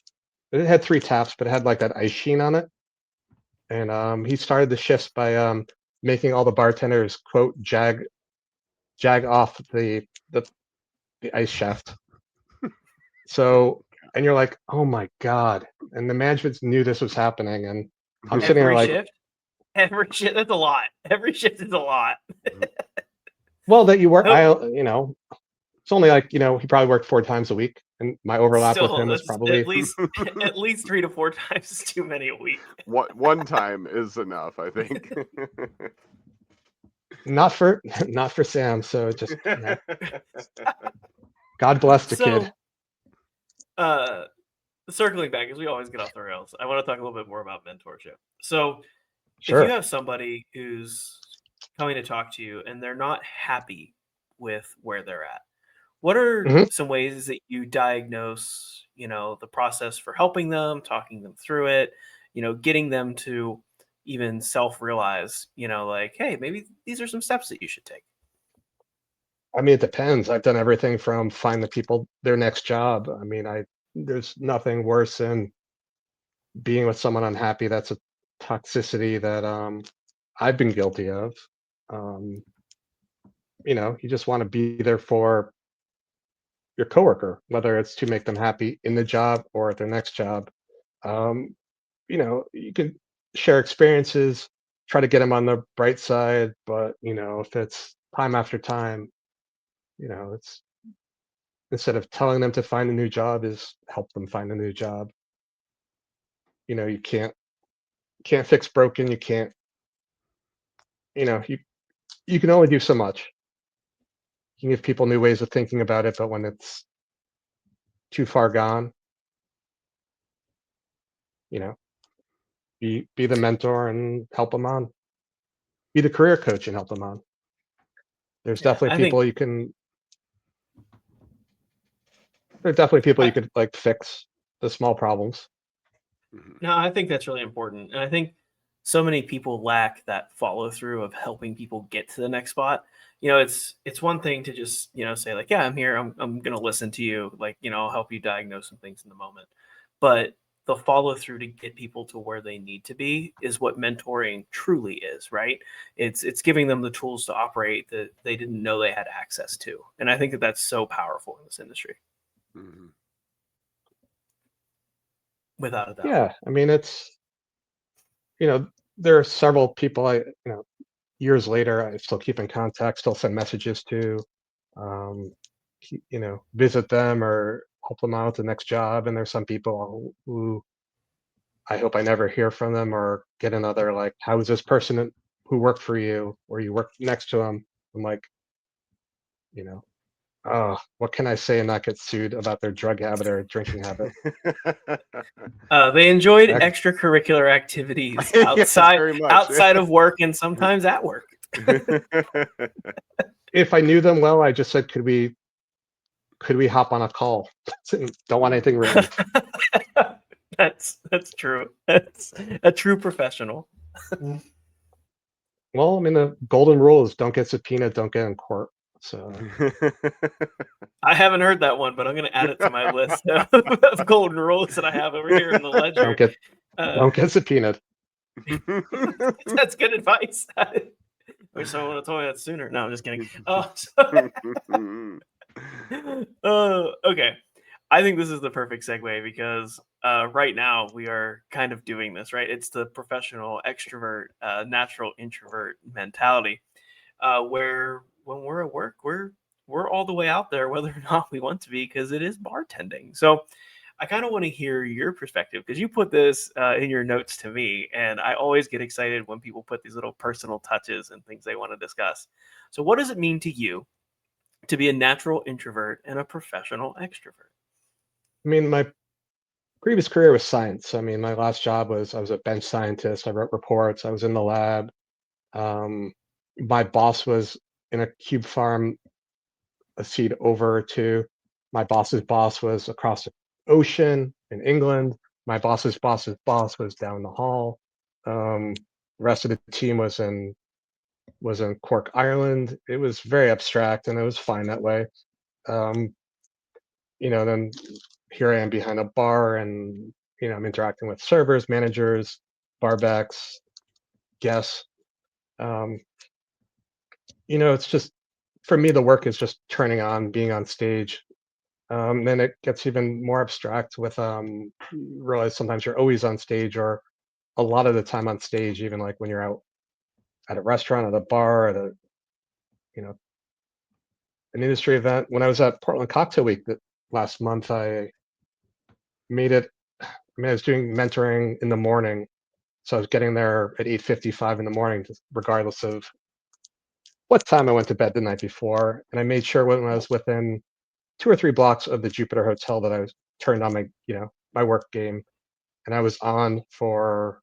[SPEAKER 3] It had 3 taps, but it had like that ice sheen on it. And he started the shifts by making all the bartenders quote jag off the ice shaft. So, and you're like, oh my God. And the management knew this was happening. And I'm sitting there like,
[SPEAKER 2] every shift, that's a lot. Every shift is a lot.
[SPEAKER 3] Well, that you work, it's only like, he probably worked 4 times a week. And my overlap with him was probably
[SPEAKER 2] at least 3 to 4 times is too many a week.
[SPEAKER 1] One time is enough, I think.
[SPEAKER 3] Not for Sam. So just God bless the kid.
[SPEAKER 2] Circling back, as we always get off the rails, I want to talk a little bit more about mentorship. So,
[SPEAKER 3] sure.
[SPEAKER 2] If you have somebody who's coming to talk to you and they're not happy with where they're at, what are
[SPEAKER 3] Mhm.
[SPEAKER 2] some ways that you diagnose, the process for helping them, talking them through it, getting them to even self-realize, like, hey, maybe these are some steps that you should take?
[SPEAKER 3] I mean, it depends. I've done everything from find the people their next job. I mean, there's nothing worse than being with someone unhappy. That's a toxicity that I've been guilty of. Um, you just want to be there for your coworker, whether it's to make them happy in the job or at their next job. Um, you can share experiences, try to get them on the bright side, but if it's time after time, it's instead of telling them to find a new job is help them find a new job. You can't fix broken. You can't, you can only do so much. You can give people new ways of thinking about it, but when it's too far gone, you know, be the mentor and help them on. Be the career coach and help them on. There's
[SPEAKER 2] Yeah,
[SPEAKER 3] definitely
[SPEAKER 2] I think
[SPEAKER 3] people you can there's definitely people you
[SPEAKER 2] I,
[SPEAKER 3] could like fix the small problems.
[SPEAKER 1] Mhm.
[SPEAKER 2] no, I think that's really important. And I think so many people lack that follow through of helping people get to the next spot. It's one thing to just, say like, yeah, I'm here. I'm going to listen to you. Like, I'll help you diagnose some things in the moment. But the follow through to get people to where they need to be is what mentoring truly is, right? It's giving them the tools to operate that they didn't know they had access to. And I think that that's so powerful in this industry,
[SPEAKER 1] Mhm.
[SPEAKER 2] without a doubt.
[SPEAKER 3] Yeah, I mean you know, there are several people years later I still keep in contact, still send messages to, um, visit them or help them out with the next job. And there's some people who I hope I never hear from them or get another like, how is this person who worked for you or you worked next to them? I'm like, you know, oh, what can I say and not get sued about their drug habit or drinking habit?
[SPEAKER 2] They enjoyed
[SPEAKER 3] Heck,
[SPEAKER 2] extracurricular activities
[SPEAKER 1] Yes,
[SPEAKER 2] outside
[SPEAKER 1] very much.
[SPEAKER 2] outside of work and sometimes at work.
[SPEAKER 3] if I knew them well, I just said, could we hop on a call? Don't want anything written.
[SPEAKER 2] That's true. That's a true professional.
[SPEAKER 3] Well, I mean, the golden rule is don't get subpoenaed, don't get in court. So
[SPEAKER 2] I haven't heard that one, but I'm going to add it to my list of golden rules that I have over here in the
[SPEAKER 3] don't
[SPEAKER 2] ledger.
[SPEAKER 3] get
[SPEAKER 2] Uh,
[SPEAKER 3] don't get subpoenaed.
[SPEAKER 2] that's good advice. I wish someone would have told me that sooner. No, I'm just kidding. Okay. I think this is the perfect segue because right now we are kind of doing this, right? It's the professional extrovert, natural introvert mentality, where when we're at work, we're all the way out there, whether or not we want to be, because it is bartending. So I kind of want to hear your perspective because you put this in your notes to me, and I always get excited when people put these little personal touches and things they want to discuss. So, what does it mean to you to be a natural introvert and a professional extrovert?
[SPEAKER 3] I mean, my previous career was science. I mean, my last job was I was a bench scientist. I wrote reports. I was in the lab. Um, my boss was in a cube farm a seat over to my boss's boss was across the ocean in England. My boss's boss's boss was down the hall. The rest of the team was in Cork, Ireland. It was very abstract, and it was fine that way. Um, then here I am behind a bar, and I'm interacting with servers, managers, barbacks, guests. Um, it's just for me, the work is just turning on, being on stage. Then it gets even more abstract with you realize sometimes you're always on stage or a lot of the time on stage, even like when you're out at a restaurant, at a bar, at a you know an industry event. When I was at Portland Cocktail Week last month, I made it. I mean, I was doing mentoring in the morning, so I was getting there at 8:55 in the morning, just regardless of what time I went to bed the night before. And I made sure when I was within 2 or 3 blocks of the Jupiter Hotel that I was turned on my work game, and I was on for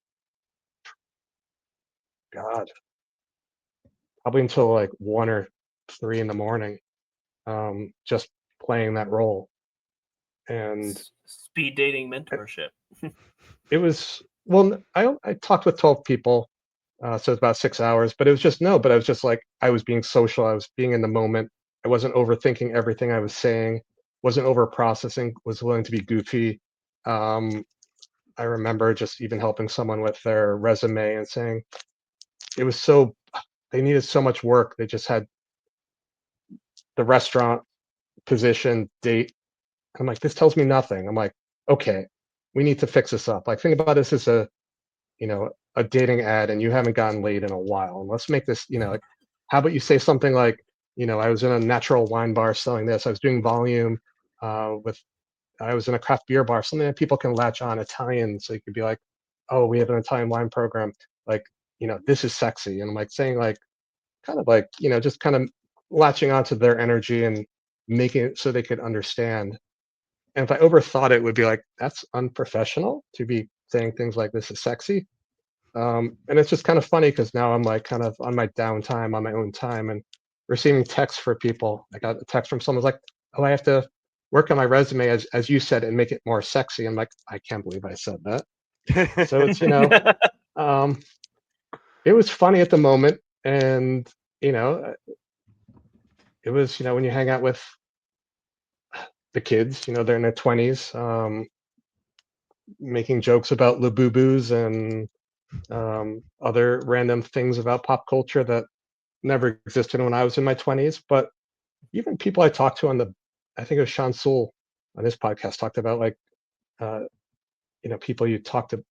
[SPEAKER 3] God probably until like 1 or 3 in the morning, just playing that role. And
[SPEAKER 2] Speed dating mentorship.
[SPEAKER 3] it was, well, I talked with 12 people, so it's about 6 hours, but it was just, no, but I was just like, I was being social, I was being in the moment. I wasn't overthinking everything I was saying, wasn't over processing, was willing to be goofy. Um, I remember just even helping someone with their resume and saying it was so, they needed so much work. They just had the restaurant position, date. I'm like, this tells me nothing. I'm like, okay, we need to fix this up. Like, think about this as a, you know, a dating ad and you haven't gotten laid in a while. And let's make this, like, how about you say something like, I was in a natural wine bar selling this. I was doing volume with, I was in a craft beer bar, something that people can latch on, Italian. So you could be like, oh, we have an Italian wine program. Like, this is sexy. And I'm like saying like, kind of like, just kind of latching onto their energy and making it so they could understand. And if I overthought it, would be like, that's unprofessional to be saying things like this is sexy. And it's just kind of funny because now I'm like kind of on my downtime, on my own time, and receiving texts for people. I got a text from someone like, "Oh, I have to work on my resume as you said and make it more sexy." I'm like, I can't believe I said that. So it's um, it was funny at the moment, and you know, it was when you hang out with the kids, they're in their 20s, making jokes about labubus and other random things about pop culture that never existed when I was in my 20s. But even people I talked to on I think it was Sean Soul on his podcast talked about like, uh, people you talked to.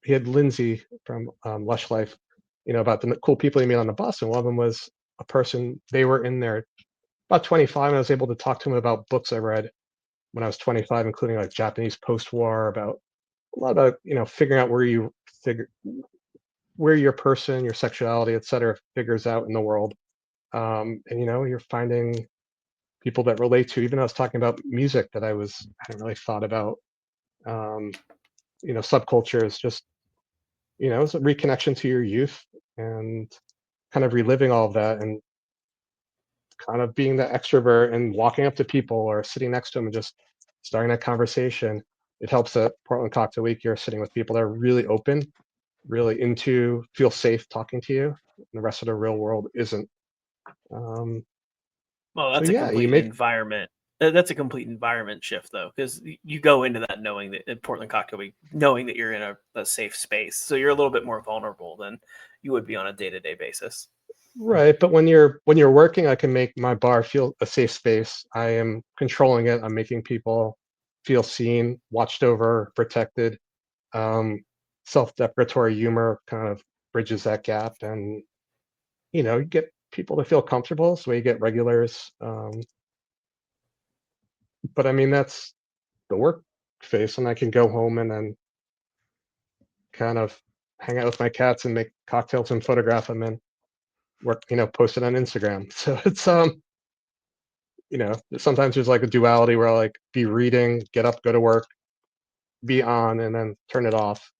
[SPEAKER 3] He had Lindsay from Lush Life, about the cool people he met on the bus. And one of them was a person, they were in there about 25. And I was able to talk to him about books I read when I was 25, including like Japanese post-war, about a lot about, figuring out figure, where your person, your sexuality, et cetera, figures out in the world. And you're finding people that relate to. Even I was talking about music that I hadn't really thought about. Um, subculture is just it's a reconnection to your youth and kind of reliving all of that and kind of being the extrovert and walking up to people or sitting next to them and just starting that conversation. It helps that Portland Cocktail Week you're sitting with people that are really open, really feel safe talking to you. And the rest of the real world isn't. Um,
[SPEAKER 2] Well,
[SPEAKER 3] so
[SPEAKER 2] that's a
[SPEAKER 3] yeah, you
[SPEAKER 2] complete
[SPEAKER 3] make
[SPEAKER 2] environment. That's a complete environment shift, though, because you go into that knowing that in Portland Cocktail Week, knowing that you're in a safe space, so you're a little bit more vulnerable than you would be on a day-to-day basis.
[SPEAKER 3] right. But when you're working, I can make my bar feel a safe space. I am controlling it. I'm making people feel seen, watched over, protected. Um, Self-deprecatory humor kind of bridges that gap, and you get people to feel comfortable. So you get regulars. But I mean, that's the work face, and I can go home and then kind of hang out with my cats and make cocktails and photograph them and work, post it on Instagram. So it's sometimes there's like a duality where I like be reading, get up, go to work, be on, and then turn it off.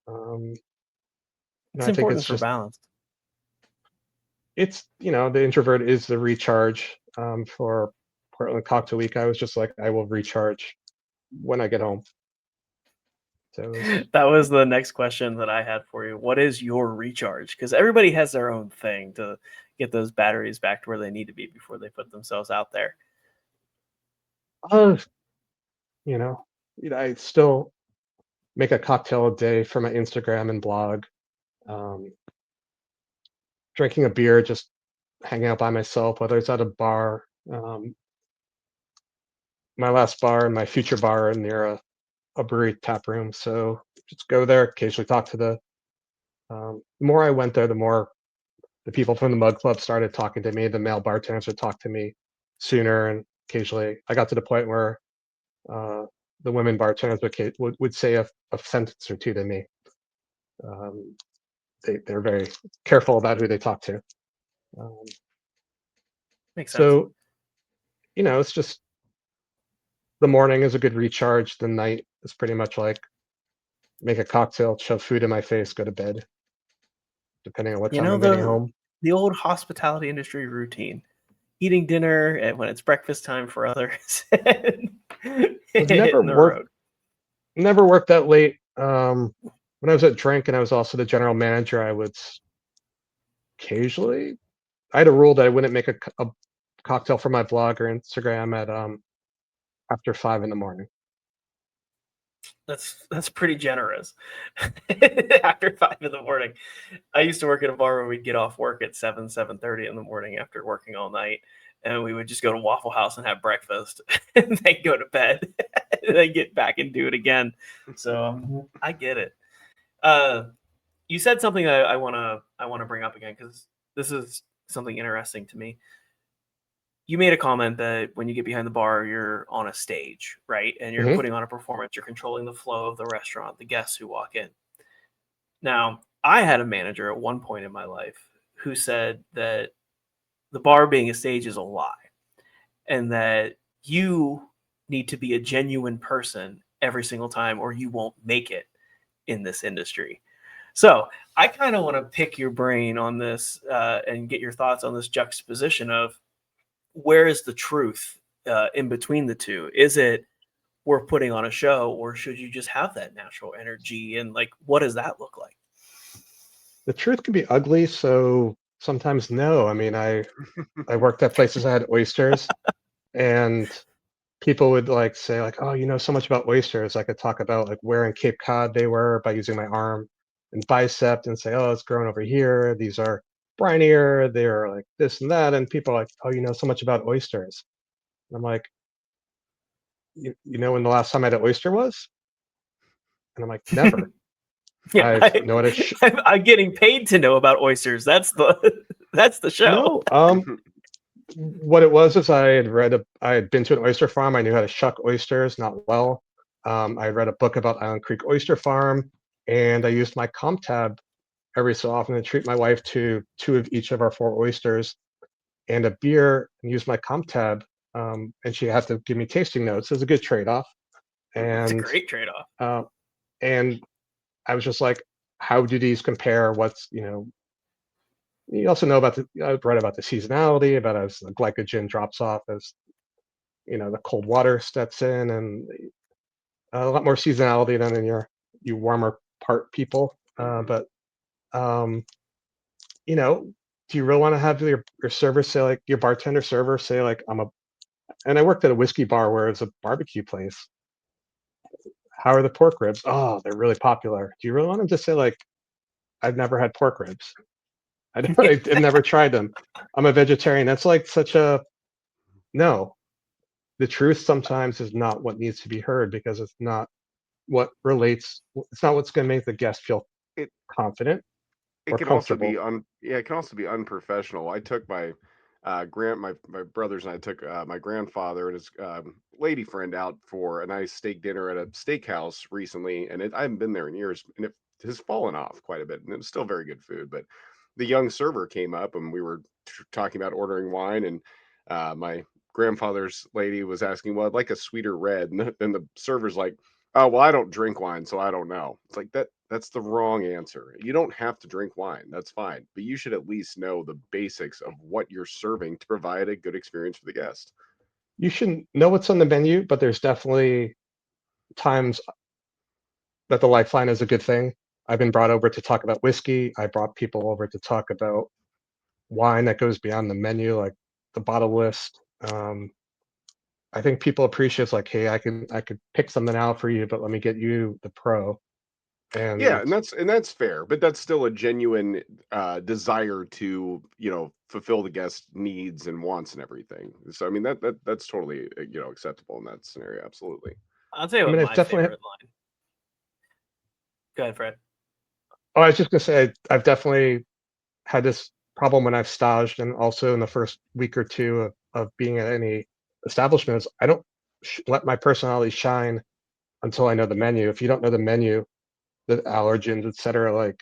[SPEAKER 3] Um,
[SPEAKER 2] It's
[SPEAKER 3] I think
[SPEAKER 2] important
[SPEAKER 3] it's
[SPEAKER 2] for
[SPEAKER 3] just
[SPEAKER 2] balance.
[SPEAKER 3] the introvert is the recharge. For Portland Cocktail Week, I was just like, I will recharge when I get home. So
[SPEAKER 2] That was the next question that I had for you. What is your recharge? Because everybody has their own thing to get those batteries back to where they need to be before they put themselves out there.
[SPEAKER 3] uh, you know, I still make a cocktail a day for my Instagram and blog. Um, Drinking a beer, just hanging out by myself, whether it's at a bar. Um, my last bar and my future bar are near a brewery tap room, so just go there, occasionally talk to the more I went there, the more the people from the Mug Club started talking to me. The male bartenders would talk to me sooner, and occasionally I got to the point where uh, the women bartenders would say a sentence or two to me. Um, they're very careful about who they talk to. Um,
[SPEAKER 2] Makes sense.
[SPEAKER 3] so it's just the morning is a good recharge. The night is pretty much like make a cocktail, shove food in my face, go to bed, depending on what time I'm getting home.
[SPEAKER 2] the old hospitality industry routine. Eating dinner when it's breakfast time for others.
[SPEAKER 3] I've never worked that late. When I was at Drink and I was also the general manager, I would occasionally. I had a rule that I wouldn't make a cocktail for my blog or Instagram at after 5 in the morning.
[SPEAKER 2] That's pretty generous. After 5 in the morning, I used to work at a bar where we'd get off work at 7:30 in the morning after working all night, and we would just go to Waffle House and have breakfast, and then go to bed, and then get back and do it again. So I get it. You said something I wanna bring up again because this is something interesting to me. You made a comment that when you get behind the bar, you're on a stage, right? And you're putting on a performance. You're controlling the flow of the restaurant, the guests who walk in. Now, I had a manager at one point in my life who said that the bar being a stage is a lie, and that you need to be a genuine person every single time, or you won't make it in this industry. So I kind of want to pick your brain on this and get your thoughts on this juxtaposition of where is the truth in between the two? Is it we're putting on a show, or should you just have that natural energy? And like, what does that look like?
[SPEAKER 3] The truth can be ugly, so sometimes no. I mean, I worked at places that had oysters, and people would like say like, "Oh, you know so much about oysters." I could talk about like where in Cape Cod they were by using my arm and bicep and say, "Oh, it's growing over here. These are brinier. They're like this and that." And people are like, "Oh, you know so much about oysters." And I'm like, you know when the last time I had an oyster was?" And I'm like, "Never."
[SPEAKER 2] Yeah,
[SPEAKER 3] I know what a
[SPEAKER 2] I'm getting paid to know about oysters. That's the that's the show.
[SPEAKER 3] no. What it was is I had been to an oyster farm. I knew how to shuck oysters, not well. I read a book about Island Creek Oyster Farm, and I used my comp tab every so often to treat my wife to 2 of each of our 4 oysters and a beer and use my comp tab, and she had to give me tasting notes. It was a good trade-off,
[SPEAKER 2] It's a
[SPEAKER 3] and,
[SPEAKER 2] great trade-off.
[SPEAKER 3] uh, and I was just like, "How do these compare? What's" you also know about I've read about the seasonality, about as the glycogen drops off as, the cold water steps in, and a lot more seasonality than in you warmer part people. But um, do you really want to have your server say like your bartender server say like and I worked at a whiskey bar where it's a barbecue place. How are the pork ribs? Oh, they're really popular. Do you really want them to say like I've never had pork ribs? I don't. I've never tried them. I'm a vegetarian. That's like such a no. The truth sometimes is not what needs to be heard because it's not what relates. It's not what's going to make the guest feel
[SPEAKER 1] It
[SPEAKER 3] confident
[SPEAKER 1] it
[SPEAKER 3] or
[SPEAKER 1] can also
[SPEAKER 3] comfortable.
[SPEAKER 1] be it can also be unprofessional. I took my my brothers and I took my grandfather and his lady friend out for a nice steak dinner at a steakhouse recently, and I haven't been there in years, and it has fallen off quite a bit, and it's still very good food. But the young server came up, and we were talking about ordering wine, and my grandfather's lady was asking, "Well, I'd like a sweeter red," and then the server's like, "Oh, well, I don't drink wine, so I don't know." It's like that's the wrong answer. You don't have to drink wine. That's fine. But you should at least know the basics of what you're serving to provide a good experience for the guest.
[SPEAKER 3] You shouldn't know what's on the menu, but there's definitely times that the lifeline is a good thing. I've been brought over to talk about whiskey. I brought people over to talk about wine that goes beyond the menu, like the bottle list. I think people appreciate it's like, hey, I could pick something out for you, but let me get you the pro.
[SPEAKER 1] Yeah,
[SPEAKER 3] And
[SPEAKER 1] and that's fair, but that's still a genuine desire to fulfill the guest needs and wants and everything. So I mean that's totally acceptable in that scenario. Absolutely.
[SPEAKER 2] I'll tell you
[SPEAKER 3] I
[SPEAKER 2] what
[SPEAKER 3] mean, I've
[SPEAKER 2] my
[SPEAKER 3] definitely.
[SPEAKER 2] favorite line. Go ahead, Fred.
[SPEAKER 3] Oh, I was just gonna say I've definitely had this problem when I've staged, and also in the first week or two of being at any establishments. I don't let my personality shine until I know the menu. If you don't know the menu, the allergens, etc., like,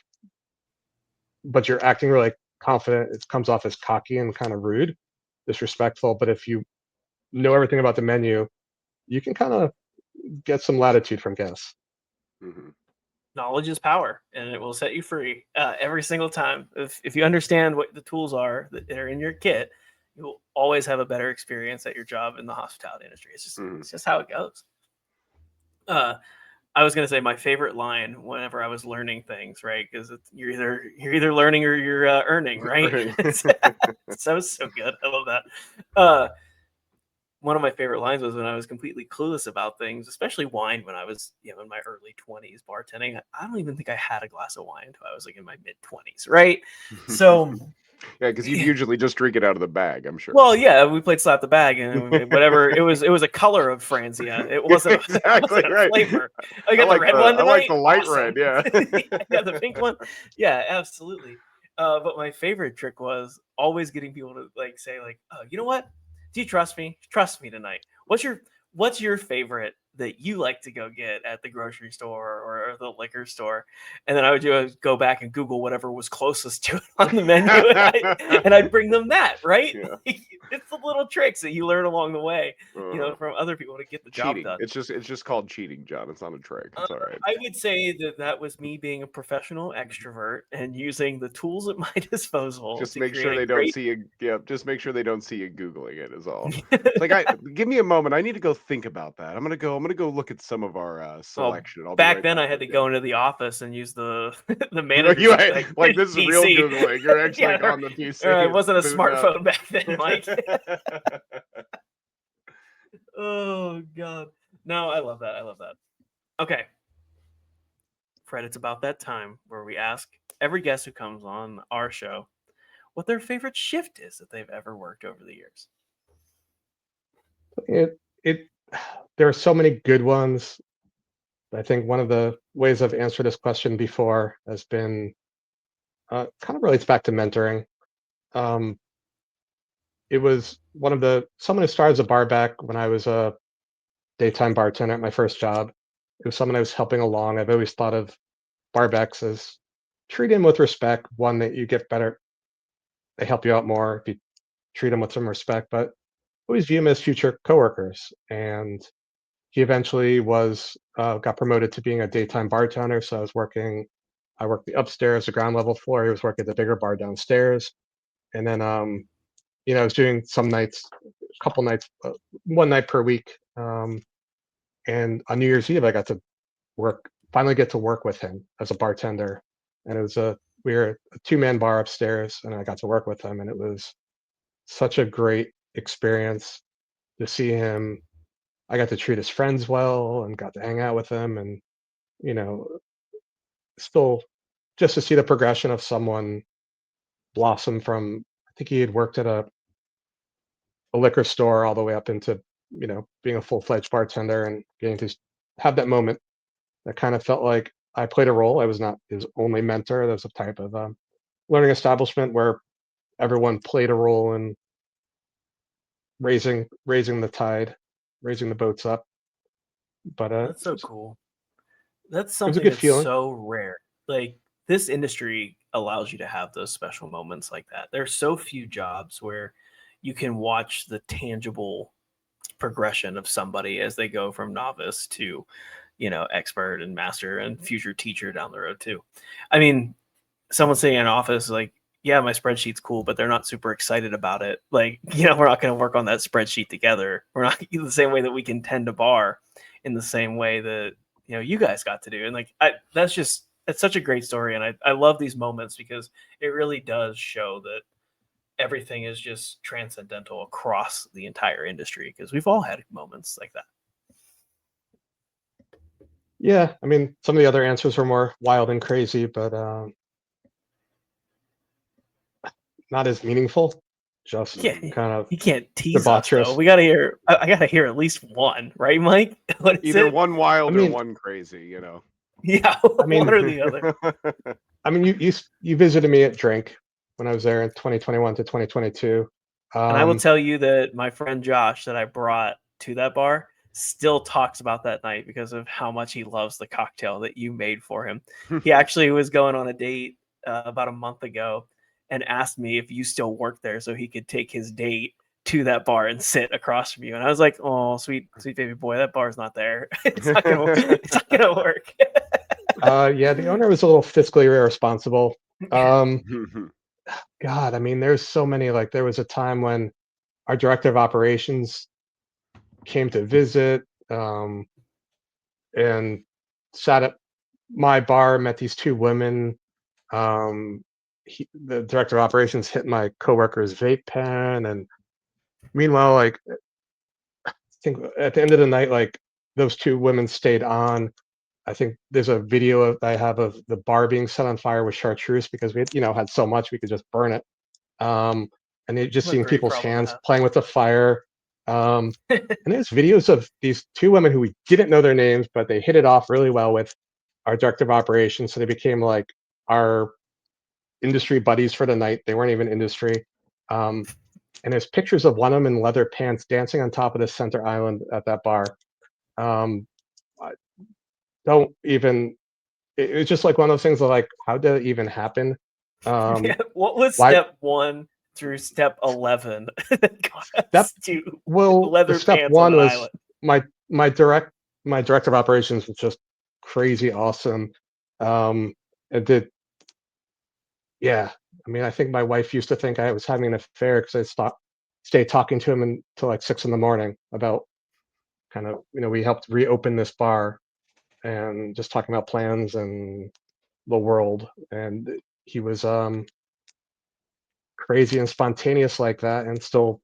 [SPEAKER 3] but you're acting really confident, it comes off as cocky and kind of rude, disrespectful. But if you know everything about the menu, you can kind of get some latitude from guests.
[SPEAKER 1] Hmm.
[SPEAKER 2] knowledge is power, and it will set you free every single time. If you understand what the tools are that are in your kit, you'll always have a better experience at your job in the hospitality industry. It's just how it goes. I was gonna say my favorite line whenever I was learning things, right? Because you're either learning or you're earning, right? So good. I love that. One of my favorite lines was when I was completely clueless about things, especially wine. When I was, in my early 20s bartending, I don't even think I had a glass of wine until I was like in my mid 20s, right? So
[SPEAKER 1] yeah, because you usually just drink it out of the bag, I'm sure.
[SPEAKER 2] Well, yeah, we played slap the bag and whatever. It was a color of Franzia. It wasn't
[SPEAKER 1] exactly
[SPEAKER 2] a
[SPEAKER 1] right.
[SPEAKER 2] flavor. I got the red one tonight.
[SPEAKER 1] I like the light
[SPEAKER 2] awesome.
[SPEAKER 1] red. Yeah,
[SPEAKER 2] yeah, the pink one. Yeah, absolutely. But my favorite trick was always getting people to say you know what? Do you trust me? Trust me tonight. What's your favorite that you like to go get at the grocery store or the liquor store? And then I would go back and Google whatever was closest to it on the menu, and I'd bring them that, right?
[SPEAKER 1] Yeah.
[SPEAKER 2] It's the little tricks that you learn along the way, from other people to get the job done.
[SPEAKER 1] It's just called cheating, John. It's not a trick. It's all right.
[SPEAKER 2] I would say that was me being a professional extrovert and using the tools at my disposal.
[SPEAKER 1] Just make sure they don't see you. Yeah, just make sure they don't see you Googling it is all. Give me a moment. I need to go think about that. I'm gonna go look at some of our selection.
[SPEAKER 2] Back then, I had to go into the office and use the manager.
[SPEAKER 1] Like this is
[SPEAKER 2] PC.
[SPEAKER 1] real Googling. You're actually on the PC.
[SPEAKER 2] It wasn't a smartphone back then, Mike. Oh God. No, I love that. Okay. Fred, it's about that time where we ask every guest who comes on our show what their favorite shift is that they've ever worked over the years.
[SPEAKER 3] There are so many good ones. I think one of the ways I've answered this question before has been kind of relates back to mentoring. It was someone who started as a barback when I was a daytime bartender at my first job. It was someone I was helping along. I've always thought of barbacks as treat him with respect. One, that you get better, they help you out more if you treat them with some respect, but always view them as future coworkers. And he eventually got promoted to being a daytime bartender. So I worked the upstairs, the ground level floor. He was working the bigger bar downstairs. And then, I was doing some nights, a couple nights, one night per week. And on New Year's Eve, I got to finally get to work with him as a bartender. And it was we were a 2-man bar upstairs, and I got to work with him. And it was such a great experience to see him. I got to treat his friends well and got to hang out with him. And, still just to see the progression of someone blossom from, I think he had worked at a liquor store all the way up into, being a full-fledged bartender and getting to have that moment that kind of felt like I played a role. I was not his only mentor. There was a type of learning establishment where everyone played a role in raising the tide, raising the boats up. But
[SPEAKER 2] that's so cool. That's something that's so rare. Like, this industry allows you to have those special moments like that. There's so few jobs where you can watch the tangible progression of somebody as they go from novice to, expert and master and future teacher down the road too. I mean, someone sitting in an office like, yeah, my spreadsheet's cool, but they're not super excited about it. Like, we're not going to work on that spreadsheet together. We're not the same way that we can tend a bar in the same way that, you guys got to do. And it's such a great story. And I love these moments because it really does show that everything is just transcendental across the entire industry, because we've all had moments like that.
[SPEAKER 3] Yeah. I mean, some of the other answers were more wild and crazy, but not as meaningful. Just kind of
[SPEAKER 2] you can't tease us, though. We gotta hear. I gotta hear at least one, right, Mike?
[SPEAKER 1] Either one wild or one crazy,
[SPEAKER 2] Yeah, one or the other.
[SPEAKER 3] I mean, you visited me at Drink when I was there in 2021 to 2022.
[SPEAKER 2] And I will tell you that my friend Josh that I brought to that bar still talks about that night because of how much he loves the cocktail that you made for him. He actually was going on a date about a month ago and asked me if you still work there so he could take his date to that bar and sit across from you. And I was like, oh, sweet baby boy, that bar's not there. It's not gonna work.
[SPEAKER 3] Yeah, the owner was a little fiscally irresponsible. God, I mean, there's so many. Like, there was a time when our director of operations came to visit, and sat at my bar, met these two women. The director of operations hit my coworker's vape pen, and meanwhile, like, I think at the end of the night, like, those two women stayed on. I think there's a video that I have of the bar being set on fire with chartreuse because we had, had so much we could just burn it. Um, and it just
[SPEAKER 2] What a
[SPEAKER 3] seeing
[SPEAKER 2] great
[SPEAKER 3] people's
[SPEAKER 2] problem to
[SPEAKER 3] hands
[SPEAKER 2] have.
[SPEAKER 3] playing with the fire. And there's videos of these two women who we didn't know their names, but they hit it off really well with our director of operations. So they became like our industry buddies for the night. They weren't even industry. Um, and there's pictures of one of them in leather pants dancing on top of the center island at that bar. I don't even. It's just like one of those things of like, how did it even happen?
[SPEAKER 2] What was
[SPEAKER 3] Why
[SPEAKER 2] step 1 through step 11?
[SPEAKER 3] step
[SPEAKER 2] To
[SPEAKER 3] the
[SPEAKER 2] leather
[SPEAKER 3] step
[SPEAKER 2] pants on
[SPEAKER 3] one
[SPEAKER 2] an
[SPEAKER 3] was
[SPEAKER 2] island.
[SPEAKER 3] my my direct my director of operations was just crazy awesome. It did, yeah. I mean, I think my wife used to think I was having an affair because I stay talking to him until like 6 in the morning about kind of, we helped reopen this bar and just talking about plans and the world. And he was crazy and spontaneous like that, and still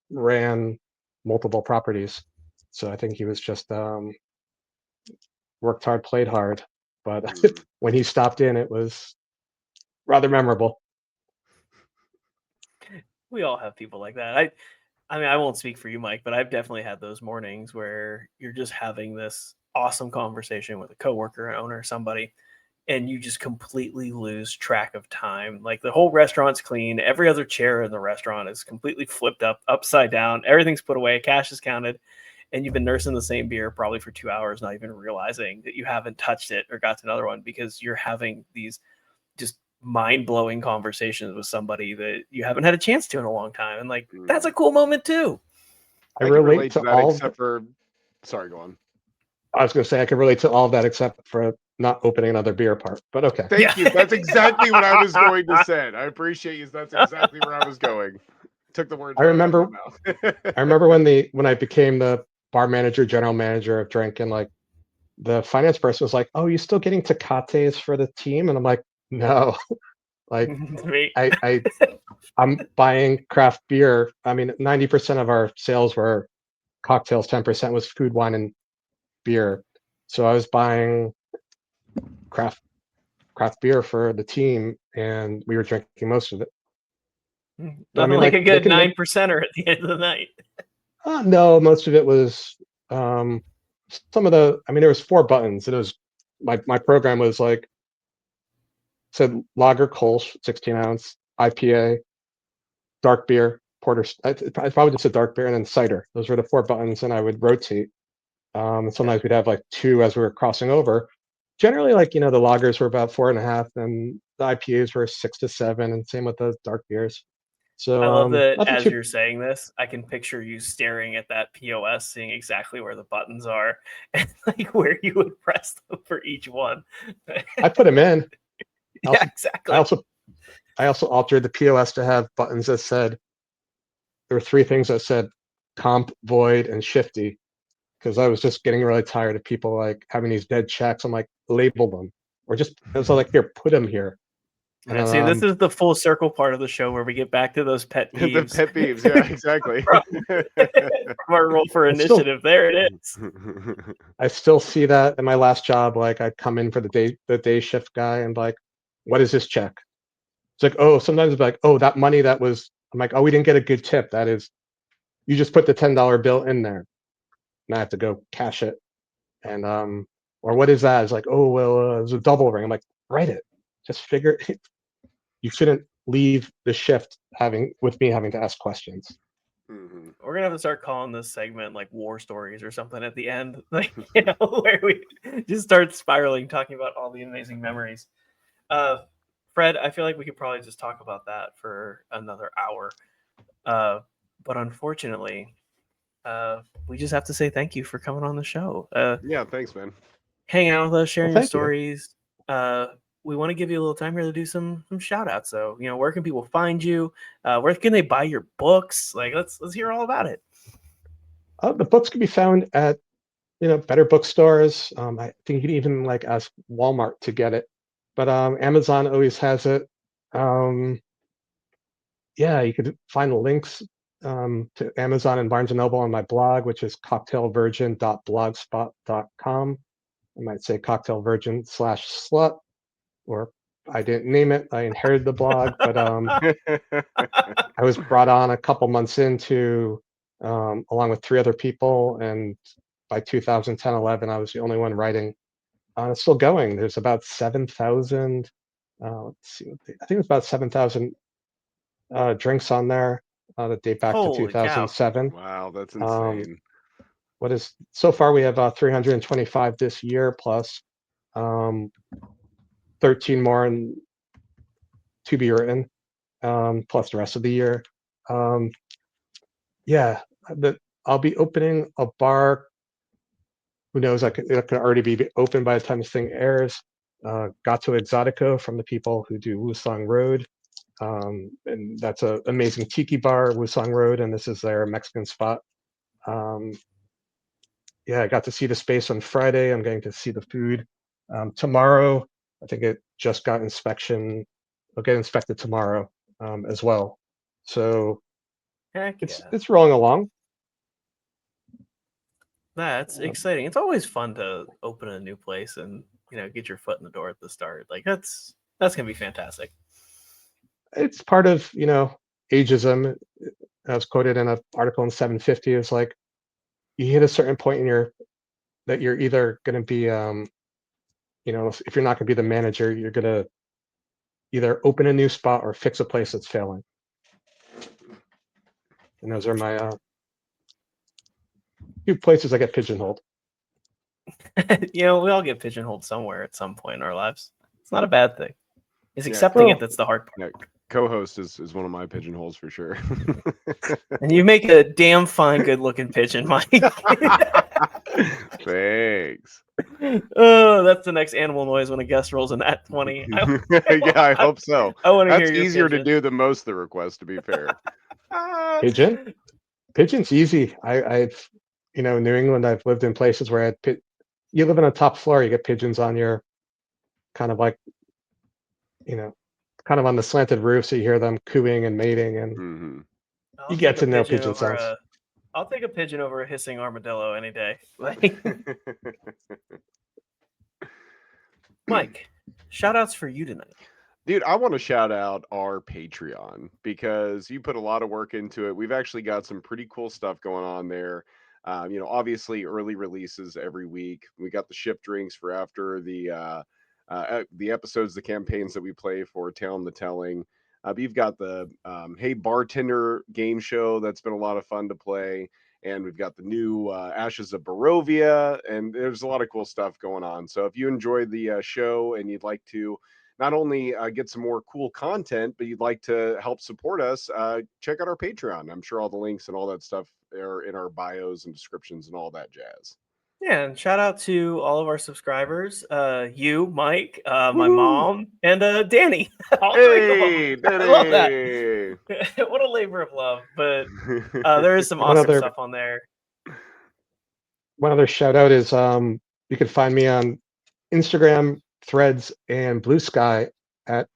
[SPEAKER 3] ran multiple properties. So I think he was just worked hard, played hard. But when he stopped in, it was rather memorable.
[SPEAKER 2] We all have people like that. I mean, I won't speak for you, Mike, but I've definitely had those mornings where you're just having this awesome conversation with a coworker, an owner, somebody, and you just completely lose track of time. Like the whole restaurant's clean. Every other chair in the restaurant is completely flipped upside down. Everything's put away. Cash is counted. And you've been nursing the same beer probably for 2 hours, not even realizing that you haven't touched it or got to another one because you're having these just mind-blowing conversations with somebody that you haven't had a chance to in a long time. And like, that's a cool moment too.
[SPEAKER 3] I
[SPEAKER 1] I can
[SPEAKER 3] relate
[SPEAKER 1] relate to
[SPEAKER 3] to
[SPEAKER 1] that,
[SPEAKER 3] all.
[SPEAKER 1] except for, sorry, go on.
[SPEAKER 3] I was going to say I can relate to all of that except for not opening another beer part. But okay.
[SPEAKER 1] Thank you. That's exactly what I was going to say. I appreciate you. That's exactly where I was going. Took the words
[SPEAKER 3] I
[SPEAKER 1] right out of
[SPEAKER 3] remember.
[SPEAKER 1] my mouth.
[SPEAKER 3] I remember when I became the bar manager, general manager of Drink, and like the finance person was like, "Oh, you still getting tecates for the team?" And I'm like, "No, like I'm buying craft beer. I mean, 90% of our sales were cocktails, 10% was food, wine, and beer. So I was buying craft beer for the team, and we were drinking most of it. So, I
[SPEAKER 2] Nothing
[SPEAKER 3] mean,
[SPEAKER 2] like
[SPEAKER 3] like
[SPEAKER 2] a
[SPEAKER 3] they
[SPEAKER 2] good
[SPEAKER 3] can make.
[SPEAKER 2] 9%er at the end of the night.
[SPEAKER 3] No, most of it was um, some of the. I mean, there was 4 buttons. And it was my program was like said lager, Kolsch, 16 ounce, IPA, dark beer, porter. I probably just said dark beer and then cider. Those were the 4 buttons, and I would rotate. And sometimes we'd have like 2 as we were crossing over. Generally, like, the lagers were about 4.5, and the IPAs were 6 to 7, and same with the dark beers.
[SPEAKER 2] I
[SPEAKER 3] So
[SPEAKER 2] love that
[SPEAKER 3] nothing
[SPEAKER 2] as
[SPEAKER 3] too.
[SPEAKER 2] you're saying this, I can picture you staring at that POS, seeing exactly where the buttons are and like where you would press them for each one.
[SPEAKER 3] I put them in.
[SPEAKER 2] Yeah,
[SPEAKER 3] I
[SPEAKER 2] exactly.
[SPEAKER 3] also I also altered the POS to have buttons that said there were 3 things that said comp, void, and shifty, because I was just getting really tired of people like having these dead checks. I'm like, label them, or just I was like, here, put them here. And
[SPEAKER 2] Yeah,
[SPEAKER 3] then
[SPEAKER 2] see, this is the full circle part of the show where we get back to those pet
[SPEAKER 1] The
[SPEAKER 2] peeves.
[SPEAKER 1] pet peeves. Yeah, exactly.
[SPEAKER 2] From our role for
[SPEAKER 3] I still
[SPEAKER 2] initiative. There it is.
[SPEAKER 3] I still see that in my last job. Like, I'd come in for the day shift guy and like, what is this check? It's like, oh, sometimes it's like, oh, that money that was. I'm like, oh, we didn't get a good tip. That is, you just put the $10 bill in there, and I have to go cash it. And or what is that? It's like, oh, well, it's a double ring. I'm like, write it. Just figure. You shouldn't leave the shift with me having to ask questions.
[SPEAKER 2] We're gonna have to start calling this segment like war stories or something at the end, like where we just start spiraling, talking about all the amazing memories. Fred, I feel like we could probably just talk about that for another hour, but unfortunately, we just have to say thank you for coming on the show,
[SPEAKER 1] Yeah, thanks, man.
[SPEAKER 2] hanging out with us,
[SPEAKER 3] Well,
[SPEAKER 2] sharing your
[SPEAKER 3] thank you.
[SPEAKER 2] stories, we want to give you a little time here to do some shout outs. So, where can people find you? Where can they buy your books? Like, let's hear all about it.
[SPEAKER 3] The books can be found at better bookstores. I think you can even ask Walmart to get it, but Amazon always has it. Yeah, you could find the links to Amazon and Barnes and Noble on my blog, which is cocktailvirgin.blogspot.com. I might say CocktailVirgin/slut, or I didn't name it. I inherited the blog, but I was brought on a couple months into, along with 3 other people, and by 2010-11, I was the only one writing. It's still going. There's about 7,000. Let's see, I think it's about 7,000 drinks on there that date back to
[SPEAKER 2] Holy cow.
[SPEAKER 3] 2007.
[SPEAKER 1] Wow, that's insane.
[SPEAKER 3] So far we have 325 this year, plus 13 more to be written, plus the rest of the year. Yeah, I'll be opening a bar. Who knows? It could already be open by the time this thing airs. Gato Exotico from the people who do Wusong Road. And that's an amazing tiki bar, Wusong Road, and this is their Mexican spot. Yeah, I got to see the space on Friday. I'm getting to see the food tomorrow. I think it just got inspection. It'll get inspected tomorrow as well. So it's rolling along.
[SPEAKER 2] That's exciting. It's always fun to open a new place and get your foot in the door at the start. Like that's gonna be fantastic.
[SPEAKER 3] It's part of ageism. I was quoted in an article in 750. It's like you hit a certain point in that you're either going to be if you're not going to be the manager, you're going to either open a new spot or fix a place that's failing. And those are my few places I get pigeonholed.
[SPEAKER 2] We all get pigeonholed somewhere at some point in our lives. It's not a bad thing. It's accepting it that's the hard part.
[SPEAKER 1] Yeah, co-host is one of my pigeonholes for sure.
[SPEAKER 2] And you make a damn fine, good-looking pigeon, Mike.
[SPEAKER 1] Thanks.
[SPEAKER 2] Oh, that's the next animal noise when a guest rolls in that 20.
[SPEAKER 1] I hope so.
[SPEAKER 2] I want to hear
[SPEAKER 1] That's
[SPEAKER 2] your
[SPEAKER 1] easier
[SPEAKER 2] pigeon.
[SPEAKER 1] to do than most of the requests, to be fair.
[SPEAKER 3] Pigeon's easy. I've New England, I've lived in places where you live on a top floor, you get pigeons on your kind of kind of on the slanted roof, so you hear them cooing and mating, and you get to know pigeon sounds.
[SPEAKER 2] I'll take a pigeon over a hissing armadillo any day. Mike, shout outs for you tonight.
[SPEAKER 1] Dude, I want to shout out our Patreon because you put a lot of work into it. We've actually got some pretty cool stuff going on there. Obviously early releases every week. We got the ship drinks for after the episodes, the campaigns that we play for Telling the Telling. You've got the Hey Bartender game show that's been a lot of fun to play. And we've got the new Ashes of Barovia, and there's a lot of cool stuff going on. So if you enjoyed the show and you'd like to not only get some more cool content, but you'd like to help support us, check out our Patreon. I'm sure all the links and all that stuff are in our bios and descriptions and all that jazz.
[SPEAKER 2] Yeah, and shout out to all of our subscribers, you, Mike, my mom, and Danny.
[SPEAKER 1] Hey, Danny!
[SPEAKER 2] I love that. What a labor of love, but there is some awesome stuff on there.
[SPEAKER 3] One other shout out is you can find me on Instagram, Threads, and Blue Sky at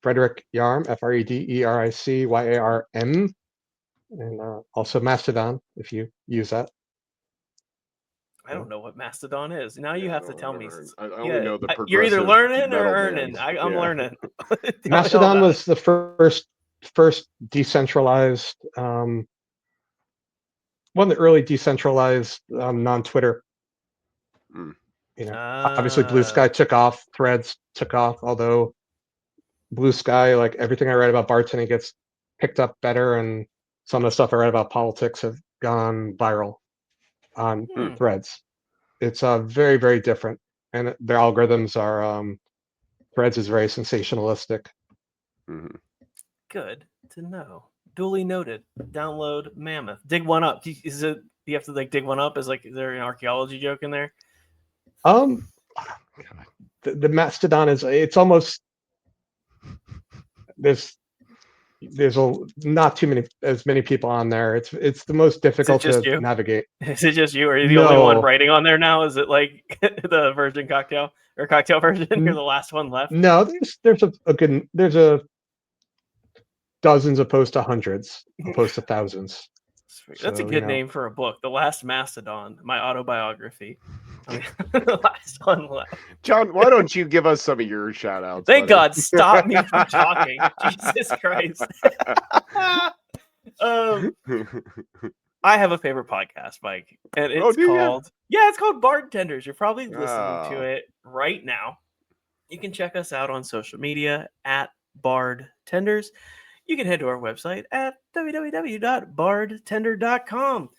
[SPEAKER 3] Frederick Yarm, FrederickYarm, and also Mastodon if you use that.
[SPEAKER 2] I don't know what Mastodon is. Now you have to tell me.
[SPEAKER 1] I only know the
[SPEAKER 2] You're either learning or
[SPEAKER 1] earning.
[SPEAKER 2] Bands. I'm learning.
[SPEAKER 3] Mastodon was the first decentralized, one of the early decentralized non-Twitter. Obviously Blue Sky took off, Threads took off, although Blue Sky, like everything I write about bartending gets picked up better, and some of the stuff I write about politics have gone viral on Threads. It's very, very different, and their algorithms are Threads is very sensationalistic.
[SPEAKER 2] Good to know. Duly noted. Download Mammoth. Dig one up. You have to dig one up? Is there an archaeology joke in there?
[SPEAKER 3] The Mastodon it's almost there's not as many people on there. It's the most difficult to navigate.
[SPEAKER 2] Is it just you? Or are you the only one writing on there now? Is it like the Virgin Cocktail or CocktailVirgin? You're the last one left.
[SPEAKER 3] No, there's a dozens opposed to hundreds, opposed to thousands.
[SPEAKER 2] Sweet. That's a good name for a book. The Last Mastodon, my autobiography. The last one left.
[SPEAKER 1] John, why don't you give us some of your shout outs?
[SPEAKER 2] Thank God, stop me from talking. Jesus Christ. I have a favorite podcast, Mike, and it's called Bardtenders. You're probably listening to it right now. You can check us out on social media at Bardtenders. You can head to our website at www.bardtender.com,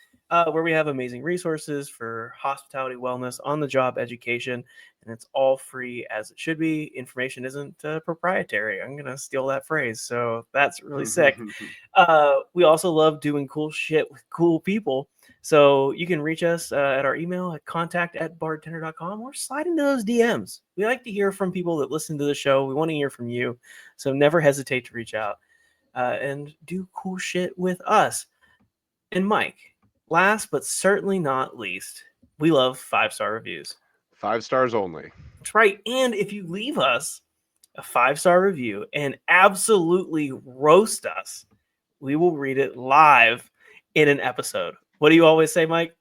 [SPEAKER 2] where we have amazing resources for hospitality, wellness, on-the-job education, and it's all free as it should be. Information isn't proprietary. I'm going to steal that phrase, so that's really sick. We also love doing cool shit with cool people, so you can reach us at our email at contact@bardtender.com or slide into those DMs. We like to hear from people that listen to the show. We want to hear from you, so never hesitate to reach out. And do cool shit with us. And Mike, last but certainly not least, we love 5-star reviews.
[SPEAKER 1] 5 stars only.
[SPEAKER 2] That's right. And if you leave us a 5-star review and absolutely roast us, we will read it live in an episode. What do you always say, Mike?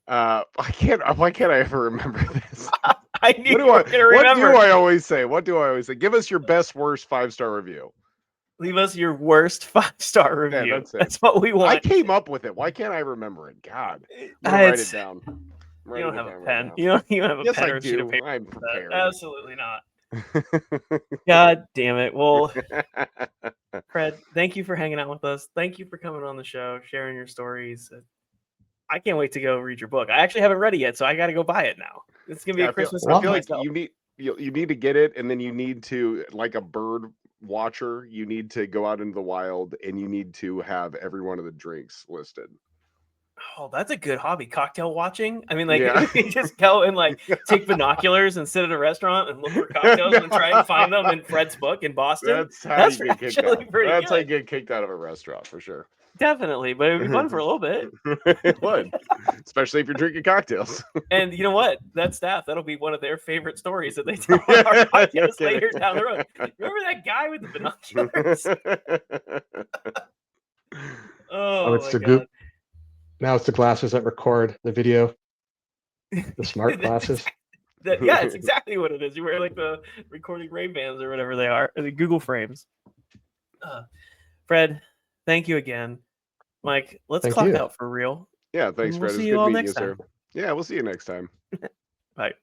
[SPEAKER 1] Why can't I ever remember this?
[SPEAKER 2] I knew you were going to remember.
[SPEAKER 1] What do I always say? Give us your best, worst 5-star review.
[SPEAKER 2] Leave us your worst 5-star review.
[SPEAKER 1] Yeah,
[SPEAKER 2] that's what we want.
[SPEAKER 1] I came up with it. Why can't I remember it? God. Write it down.
[SPEAKER 2] You don't have a pen. You don't have a pen or a sheet of paper.
[SPEAKER 1] I'm prepared.
[SPEAKER 2] Absolutely not. God damn it. Well, Fred, thank you for hanging out with us. Thank you for coming on the show, sharing your stories. I can't wait to go read your book. I actually haven't read it yet, so I got to go buy it now. It's going to be a Christmas.
[SPEAKER 1] I feel like you need to get it, and then you need to, like a bird watcher, you need to go out into the wild and you need to have every one of the drinks listed.
[SPEAKER 2] Oh, that's a good hobby. Cocktail watching. I mean, you just go and take binoculars and sit at a restaurant and look for cocktails and try and find them in Fred's book in Boston.
[SPEAKER 1] That's you get kicked out. That's how you get kicked out of a restaurant for sure.
[SPEAKER 2] Definitely, but it would be fun for a little bit.
[SPEAKER 1] It would, especially if you're drinking cocktails.
[SPEAKER 2] And you know what? That staff, that'll be one of their favorite stories that they tell on our podcast later down the road. Remember that guy with the binoculars?
[SPEAKER 3] It's the goop. Now it's the glasses that record the video. The smart glasses.
[SPEAKER 2] Yeah, it's exactly what it is. You wear the recording Ray-Bans or whatever they are, the Google frames. Fred, thank you again. Mike, let's clock out for real.
[SPEAKER 1] Yeah, thanks, Fred.
[SPEAKER 2] We'll see you all next time.
[SPEAKER 1] Yeah, we'll see you next time.
[SPEAKER 2] Bye.